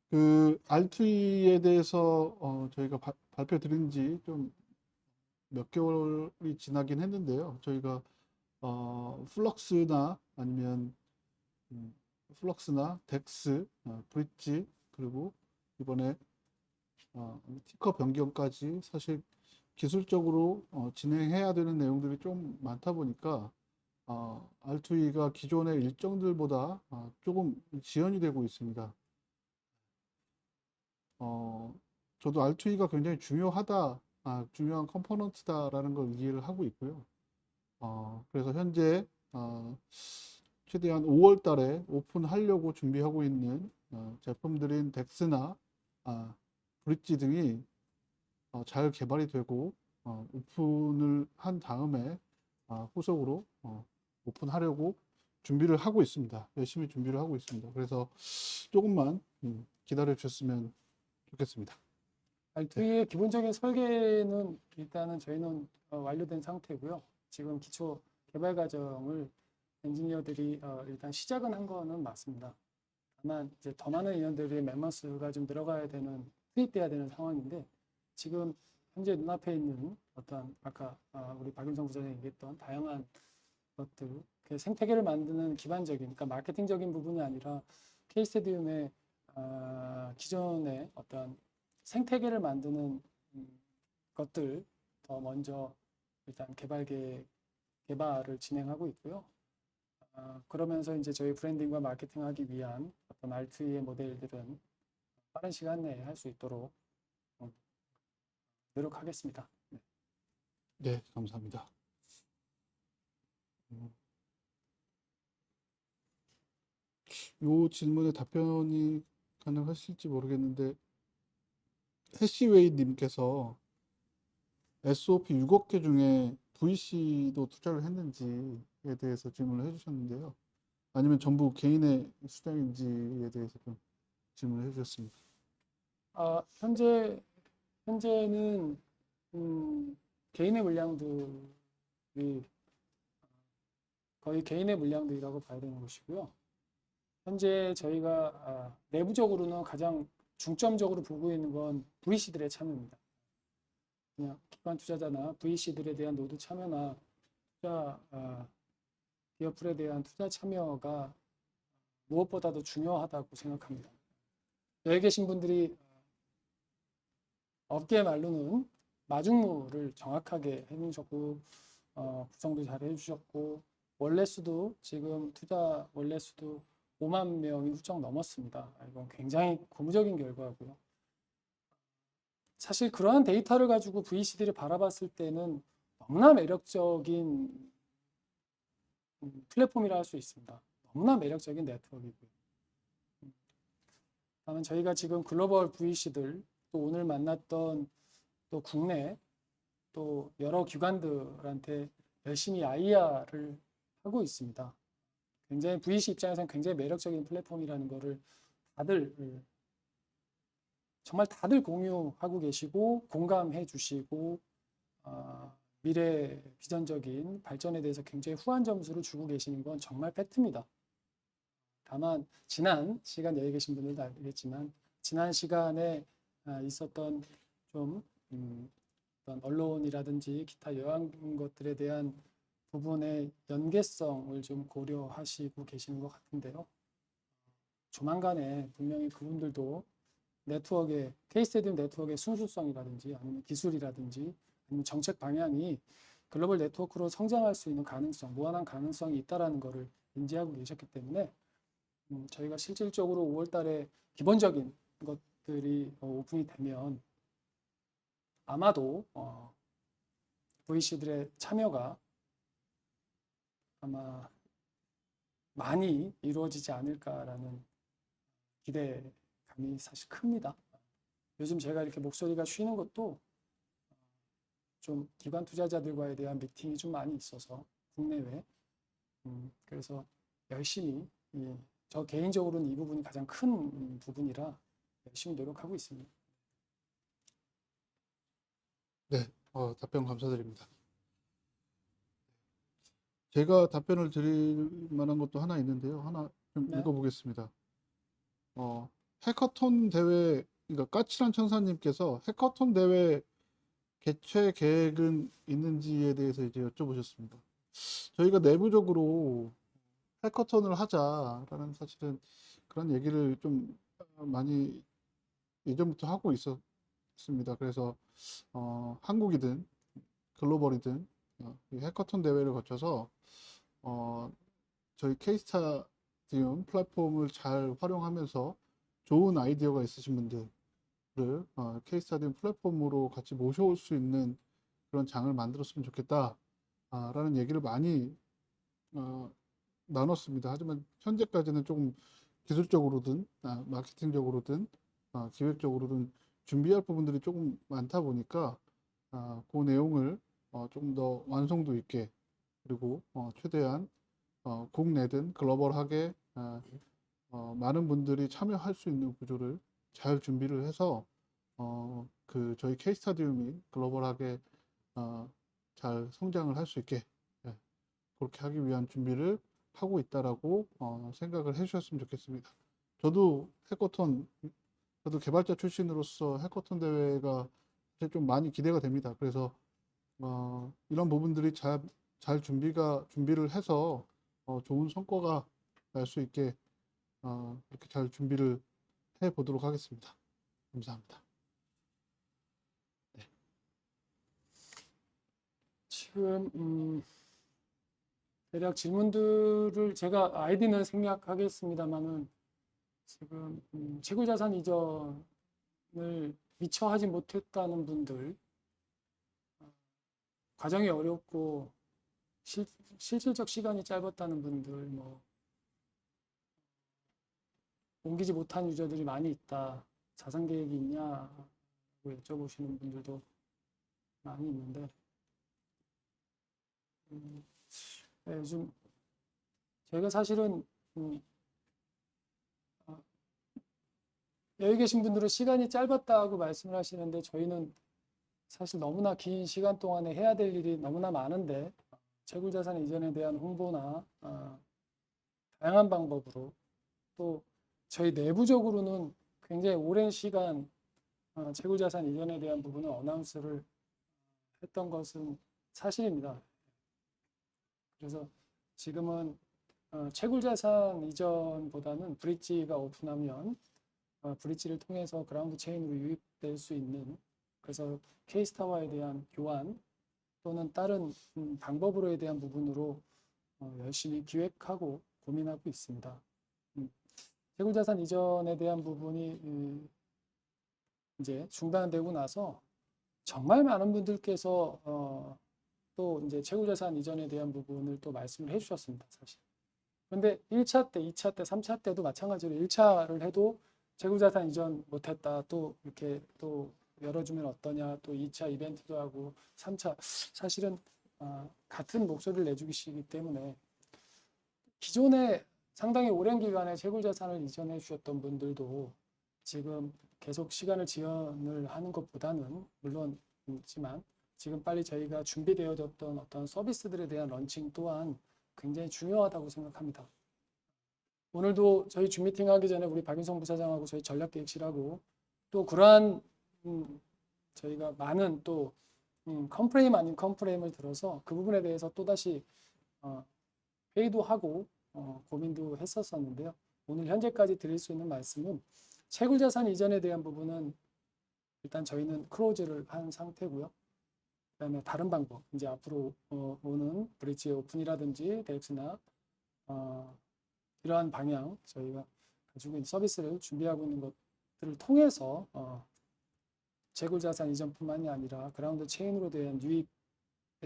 그 R2E에 대해서 저희가 발표 드린 지 좀 몇 개월이 지나긴 했는데요. 저희가 플럭스나 아니면 플럭스나 덱스, 브릿지, 그리고 이번에 티커 변경까지 사실 기술적으로 진행해야 되는 내용들이 좀 많다 보니까 R2E가 기존의 일정들보다 조금 지연이 되고 있습니다. 저도 R2E가 굉장히 중요한 컴포넌트다라는 걸 이해를 하고 있고요. 그래서 현재 최대한 5월 달에 오픈하려고 준비하고 있는 제품들인 덱스나 브릿지 등이 잘 개발이 되고 오픈을 한 다음에 후속으로 오픈하려고 준비를 하고 있습니다. 열심히 준비를 하고 있습니다. 그래서 조금만 기다려 주셨으면 좋겠습니다. R2E의 기본적인 설계는 일단은 저희는 완료된 상태고요. 지금 기초 개발 과정을 엔지니어들이 일단 시작은 한 거는 맞습니다. 다만 이제 더 많은 인원들이 멤버스가 좀 들어가야 되는, 투입돼야 되는 상황인데, 지금 현재 눈앞에 있는 어떤 아까 우리 박윤성 부장이 얘기했던 다양한 것들, 그 생태계를 만드는 기반적인, 그러니까 마케팅적인 부분이 아니라 K스테디움의 기존의 어떤 생태계를 만드는 것들 더 먼저 일단 개발을 진행하고 있고요. 그러면서 이제 저희 브랜딩과 마케팅하기 위한 어떤 R2E의 모델들은 빠른 시간 내에 할 수 있도록 노력하겠습니다. 네. 네, 감사합니다. 요 질문에 답변이 가능하실지 모르겠는데 해시웨이 님께서 SOP 6억 개 중에 VC도 투자를 했는지에 대해서 질문을 해주셨는데요. 아니면 전부 개인의 수량인지에 대해서 좀 질문을 해주셨습니다. 현재는 개인의 물량들이 거의 개인의 물량들이라고 봐야 되는 것이고요. 현재 저희가 내부적으로는 가장 중점적으로 보고 있는 건 VC들의 참여입니다. 그냥 기관 투자자나 VC들에 대한 노드 참여나 기업들에 대한 투자 참여가 무엇보다도 중요하다고 생각합니다. 여기 계신 분들이 업계 말로는 마중물을 정확하게 해주셨고 구성도 잘 해주셨고 지금 투자 원래 수도 5만 명이 훌쩍 넘었습니다. 이건 굉장히 고무적인 결과고요. 사실 그러한 데이터를 가지고 VC들이 바라봤을 때는 너무나 매력적인 플랫폼이라 할 수 있습니다. 너무나 매력적인 네트워크이고요. 다만 저희가 지금 글로벌 VC들 또 오늘 만났던 또 국내 또 여러 기관들한테 열심히 IR을 하고 있습니다. 굉장히 VC 입장에서는 굉장히 매력적인 플랫폼이라는 거를 정말 다들 공유하고 계시고 공감해 주시고 미래 비전적인 발전에 대해서 굉장히 후한 점수를 주고 계시는 건 정말 팩트입니다. 다만 지난 시간 여기 계신 분들도 알겠지만 지난 시간에 있었던 좀 어떤 언론이라든지 기타 여러 것들에 대한 부분의 연계성을 좀 고려하시고 계시는 것 같은데요. 조만간에 분명히 그분들도 K스테디움 네트워크의 순수성이라든지 아니면 기술이라든지 아니면 정책 방향이 글로벌 네트워크로 성장할 수 있는 가능성, 무한한 가능성이 있다는 것을 인지하고 계셨기 때문에 저희가 실질적으로 5월 달에 기본적인 것들이 오픈이 되면 아마도 VC들의 참여가 아마 많이 이루어지지 않을까라는 기대감이 사실 큽니다. 요즘 제가 이렇게 목소리가 쉬는 것도 좀 기관 투자자들과에 대한 미팅이 좀 많이 있어서 국내외 그래서 열심히 저 개인적으로는 이 부분이 가장 큰 부분이라 열심히 노력하고 있습니다. 네, 답변 감사드립니다. 제가 답변을 드릴 만한 것도 하나 있는데요. 하나 좀 네. 읽어보겠습니다. 해커톤 대회, 그러니까 까칠한 천사님께서 해커톤 대회 개최 계획은 있는지에 대해서 이제 여쭤보셨습니다. 저희가 내부적으로 해커톤을 하자라는 사실은 그런 얘기를 좀 많이 예전부터 하고 있었습니다. 그래서 한국이든 글로벌이든 이 해커톤 대회를 거쳐서 저희 케이스타디움 플랫폼을 잘 활용하면서 좋은 아이디어가 있으신 분들을 케이스타디움 플랫폼으로 같이 모셔올 수 있는 그런 장을 만들었으면 좋겠다라는 얘기를 많이 나눴습니다. 하지만 현재까지는 조금 기술적으로든 마케팅적으로든 기획적으로든 준비할 부분들이 조금 많다 보니까 그 내용을 조금 더 완성도 있게 그리고 최대한 국내든 글로벌하게 많은 분들이 참여할 수 있는 구조를 잘 준비를 해서 그 저희 케이스타디움이 글로벌하게 잘 성장을 할 수 있게 예, 그렇게 하기 위한 준비를 하고 있다라고 생각을 해주셨으면 좋겠습니다. 저도 해커톤, 저도 개발자 출신으로서 해커톤 대회가 사실 좀 많이 기대가 됩니다. 그래서 이런 부분들이 잘 준비를 해서 좋은 성과가 날 수 있게 이렇게 잘 준비를 해 보도록 하겠습니다. 감사합니다. 지금 대략 질문들을 제가 아이디는 생략하겠습니다만은 지금 채굴자산 이전을 미처 하지 못했다는 분들, 과정이 어렵고 실질적 시간이 짧았다는 분들, 뭐 옮기지 못한 유저들이 많이 있다, 자산 계획이 있냐고 여쭤보시는 분들도 많이 있는데 네, 요즘 저희가 사실은 여기 계신 분들은 시간이 짧았다고 말씀을 하시는데 저희는 사실 너무나 긴 시간 동안에 해야 될 일이 너무나 많은데 채굴자산 이전에 대한 홍보나 다양한 방법으로 또 저희 내부적으로는 굉장히 오랜 시간 채굴자산 이전에 대한 부분을 어나운스를 했던 것은 사실입니다. 그래서 지금은 채굴자산 이전보다는 브릿지가 오픈하면 브릿지를 통해서 그라운드 체인으로 유입될 수 있는 그래서 케이스타와에 대한 교환 또는 다른 방법으로에 대한 부분으로 열심히 기획하고 고민하고 있습니다. 채굴자산 이전에 대한 부분이 이제 중단되고 나서 정말 많은 분들께서 또 이제 채굴자산 이전에 대한 부분을 또 말씀을 해주셨습니다, 사실. 그런데 1차 때, 2차 때, 3차 때도 마찬가지로 1차를 해도 채굴자산 이전 못했다, 또 이렇게 또 열어주면 어떠냐, 또 2차 이벤트도 하고 3차 사실은 같은 목소리를 내주시기 때문에 기존에 상당히 오랜 기간에 채굴자산을 이전해 주셨던 분들도 지금 계속 시간을 지연을 하는 것보다는 물론 있지만 지금 빨리 저희가 준비되어졌던 어떤 서비스들에 대한 런칭 또한 굉장히 중요하다고 생각합니다. 오늘도 저희 줌 미팅 하기 전에 우리 박윤성 부사장하고 저희 전략기획실하고 또 그러한 저희가 많은 또 컴프레임 아닌 컴프레임을 들어서 그 부분에 대해서 또다시 회의도 하고 고민도 했었었는데요. 오늘 현재까지 드릴 수 있는 말씀은 채굴자산 이전에 대한 부분은 일단 저희는 클로즈를 한 상태고요. 그다음에 다른 방법, 이제 앞으로 오는 브릿지 오픈이라든지 덱스나 이러한 방향 저희가 가지고 있는 서비스를 준비하고 있는 것들을 통해서 채굴자산 이전뿐만이 아니라 그라운드 체인으로 대한 유입에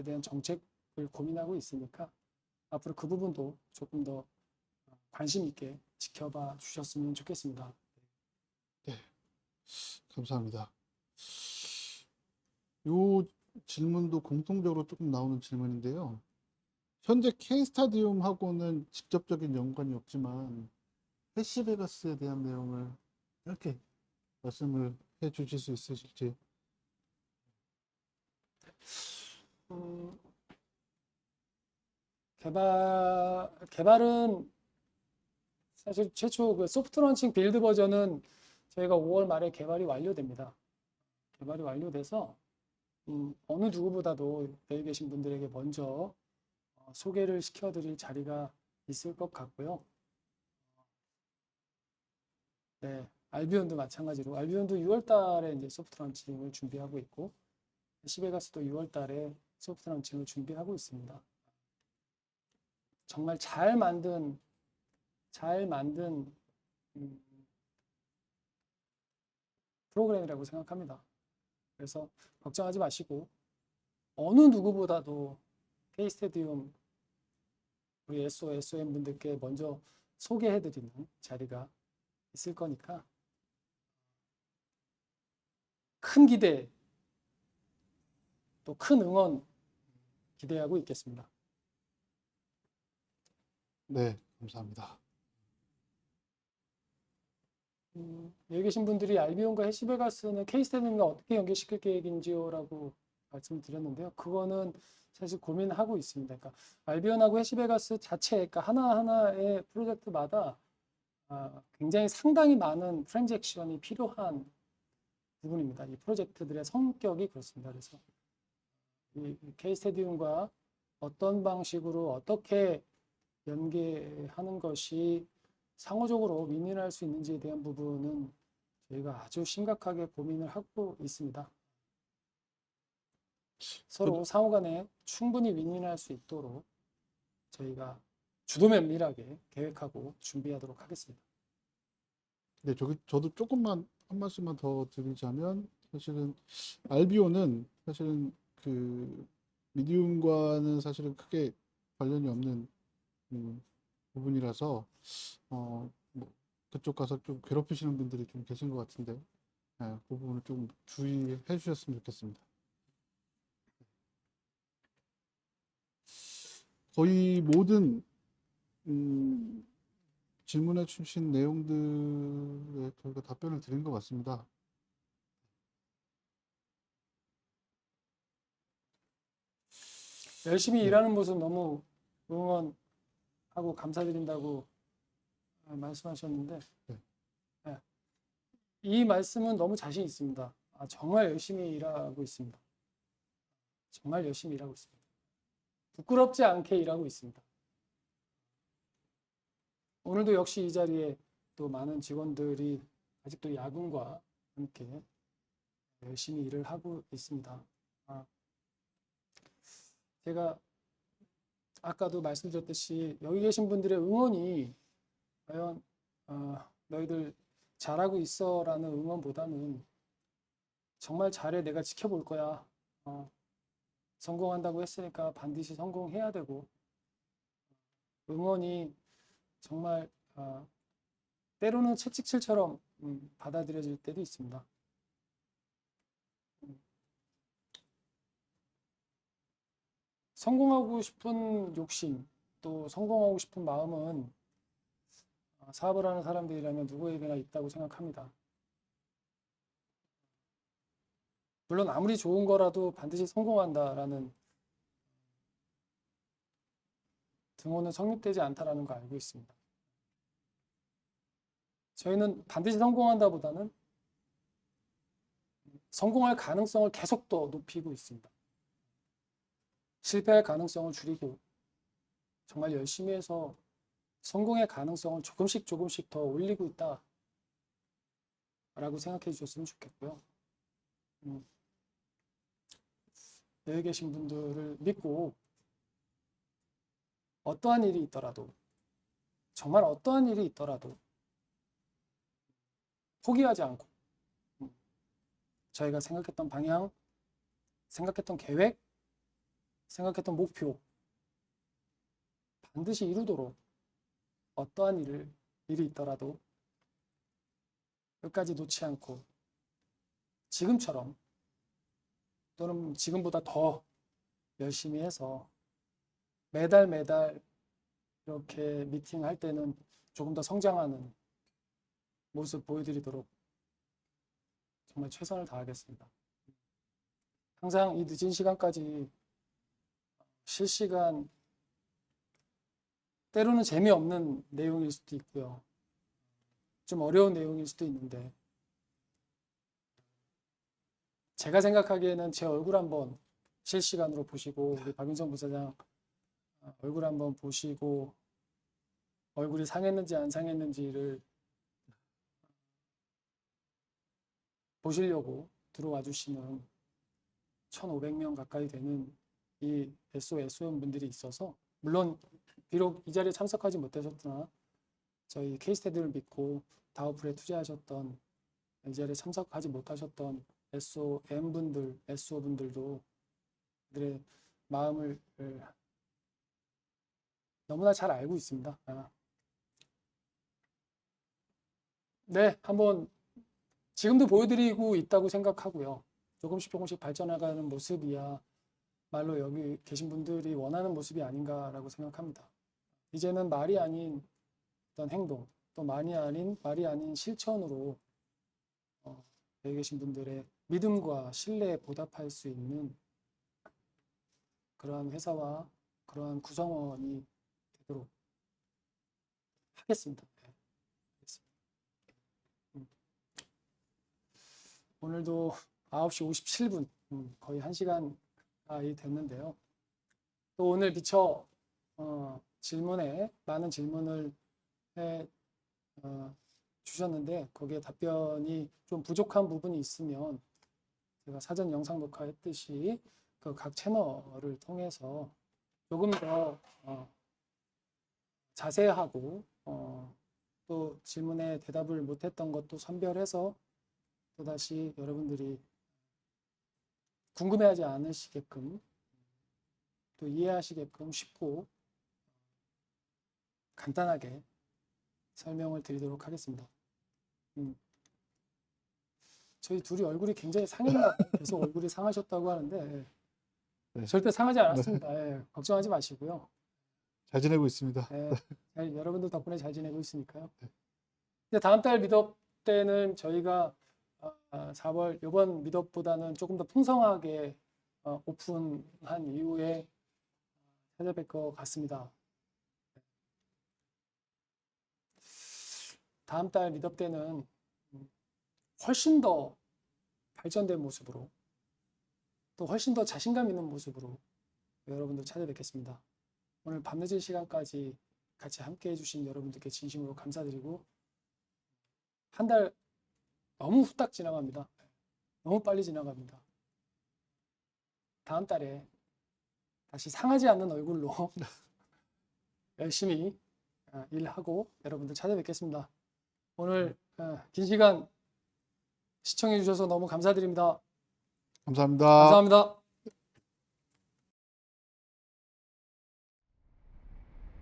대한 정책을 고민하고 있으니까 앞으로 그 부분도 조금 더 관심 있게 지켜봐 주셨으면 좋겠습니다. 네, 감사합니다. 요 질문도 공통적으로 조금 나오는 질문인데요. 현재 K스타디움하고는 직접적인 연관이 없지만 해시베가스에 대한 내용을 이렇게 말씀을 해 주실 수 있으실지. 개발은 사실 최초 그 소프트 런칭 빌드 버전은 저희가 5월 말에 개발이 완료됩니다. 개발이 완료돼서 어느 누구보다도 여기 계신 분들에게 먼저 소개를 시켜드릴 자리가 있을 것 같고요. 네, 알비온도 마찬가지로 알비온도 6월 달에 이제 소프트 런칭을 준비하고 있고 시베가스도 6월 달에 소프트 런칭을 준비하고 있습니다. 정말 잘 만든 음, 프로그램이라고 생각합니다. 그래서 걱정하지 마시고 어느 누구보다도 K스테디움 우리 SOM 분들께 먼저 소개해드리는 자리가 있을 거니까 큰 기대 또 큰 응원 기대하고 있겠습니다. 네, 감사합니다. 여기 계신 분들이 알비온과 해시베가스는 K스테디움과 어떻게 연결시킬 계획인지요라고 말씀드렸는데요. 그거는 사실 고민하고 있습니다. 그러니까 알비온하고 해시베가스 자체, 그러니까 하나하나의 프로젝트마다 굉장히 상당히 많은 트랜잭션이 필요한 부분입니다. 이 프로젝트들의 성격이 그렇습니다. 그래서 이 K스테디움과 어떤 방식으로 어떻게 연계하는 것이 상호적으로 윈윈할 수 있는지에 대한 부분은 저희가 아주 심각하게 고민을 하고 있습니다. 서로 상호 간에 충분히 윈윈할 수 있도록 저희가 주도 면밀하게 계획하고 준비하도록 하겠습니다. 네, 저도 조금만 한 말씀만 더 드리자면 사실은 알비오는 사실은 그 미디움과는 사실은 크게 관련이 없는 부분이라서 뭐 그쪽 가서 좀 괴롭히시는 분들이 좀 계신 것 같은데 그 부분을 좀 주의해 주셨으면 좋겠습니다. 거의 모든 질문해 주신 내용들에 저희가 답변을 드린 것 같습니다. 열심히 네. 일하는 모습 너무 응원하고 감사드린다고 말씀하셨는데 네. 네. 이 말씀은 너무 자신 있습니다. 정말 열심히 일하고 있습니다. 정말 열심히 일하고 있습니다. 부끄럽지 않게 일하고 있습니다. 오늘도 역시 이 자리에 또 많은 직원들이 아직도 야근과 함께 열심히 일을 하고 있습니다. 제가 아까도 말씀드렸듯이 여기 계신 분들의 응원이 과연 너희들 잘하고 있어 라는 응원보다는 정말 잘해 내가 지켜볼 거야. 성공한다고 했으니까 반드시 성공해야 되고 응원이 정말 때로는 채찍질처럼 받아들여질 때도 있습니다. 성공하고 싶은 욕심 또 성공하고 싶은 마음은 사업을 하는 사람들이라면 누구에게나 있다고 생각합니다. 물론 아무리 좋은 거라도 반드시 성공한다라는 등호는 성립되지 않다라는 거 알고 있습니다. 저희는 반드시 성공한다보다는 성공할 가능성을 계속 더 높이고 있습니다. 실패할 가능성을 줄이고 정말 열심히 해서 성공의 가능성을 조금씩 더 올리고 있다 라고 생각해 주셨으면 좋겠고요. 여기 계신 분들을 믿고 어떠한 일이 있더라도 정말 어떠한 일이 있더라도 포기하지 않고 저희가 생각했던 방향, 생각했던 계획, 생각했던 목표 반드시 이루도록 어떠한 일이 있더라도 끝까지 놓지 않고 지금처럼 또는 지금보다 더 열심히 해서 매달 이렇게 미팅할 때는 조금 더 성장하는 모습 보여드리도록 정말 최선을 다하겠습니다. 항상 이 늦은 시간까지 실시간 때로는 재미없는 내용일 수도 있고요. 좀 어려운 내용일 수도 있는데 제가 생각하기에는 제 얼굴 한번 실시간으로 보시고 우리 박윤성 부사장 얼굴 한번 보시고 얼굴이 상했는지 안 상했는지를 보시려고 들어와 주시는 1,500명 가까이 되는 이 SOM 분들이 있어서, 물론 비록 이 자리에 참석하지 못하셨으나 저희 케이스테디를 믿고 다우풀에 투자하셨던, 이 자리에 참석하지 못하셨던 SOM 분들, SO 분들도 그들의 마음을 너무나 잘 알고 있습니다. 네, 한번 지금도 보여드리고 있다고 생각하고요. 조금씩 발전해가는 모습이야 말로 여기 계신 분들이 원하는 모습이 아닌가라고 생각합니다. 이제는 말이 아닌 어떤 행동, 또 말이 아닌 실천으로 여기 계신 분들의 믿음과 신뢰에 보답할 수 있는 그러한 회사와 그러한 구성원이 되도록 하겠습니다. 네, 알겠습니다. 오늘도 9시 57분, 거의 1시간 가까이 됐는데요. 또 오늘 미처 질문에 많은 질문을 해 주셨는데 거기에 답변이 좀 부족한 부분이 있으면 제가 사전 영상 녹화했듯이 그 각 채널을 통해서 조금 더 자세하고 또 질문에 대답을 못했던 것도 선별해서 또다시 여러분들이 궁금해하지 않으시게끔 또 이해하시게끔 쉽고 간단하게 설명을 드리도록 하겠습니다. 저희 둘이 얼굴이 굉장히 상했나 봐요. 계속 얼굴이 상하셨다고 하는데 네. 절대 상하지 않았습니다. 걱정하지 마시고요. 잘 지내고 있습니다. 여러분들 덕분에 잘 지내고 있으니까요. 이제 다음 달 미덥 때는 저희가 4월 이번 미덥보다는 조금 더 풍성하게 오픈한 이후에 찾아뵐 것 같습니다. 다음 달 미덥 때는 훨씬 더 발전된 모습으로 또 훨씬 더 자신감 있는 모습으로 여러분들 찾아뵙겠습니다. 오늘 밤늦은 시간까지 같이 함께 해주신 여러분들께 진심으로 감사드리고, 한 달 너무 후딱 지나갑니다. 너무 빨리 지나갑니다. 다음 달에 다시 상하지 않는 얼굴로 열심히 일하고 여러분들 찾아뵙겠습니다. 오늘 긴 시간 시청해 주셔서 너무 감사드립니다. 감사합니다. 감사합니다.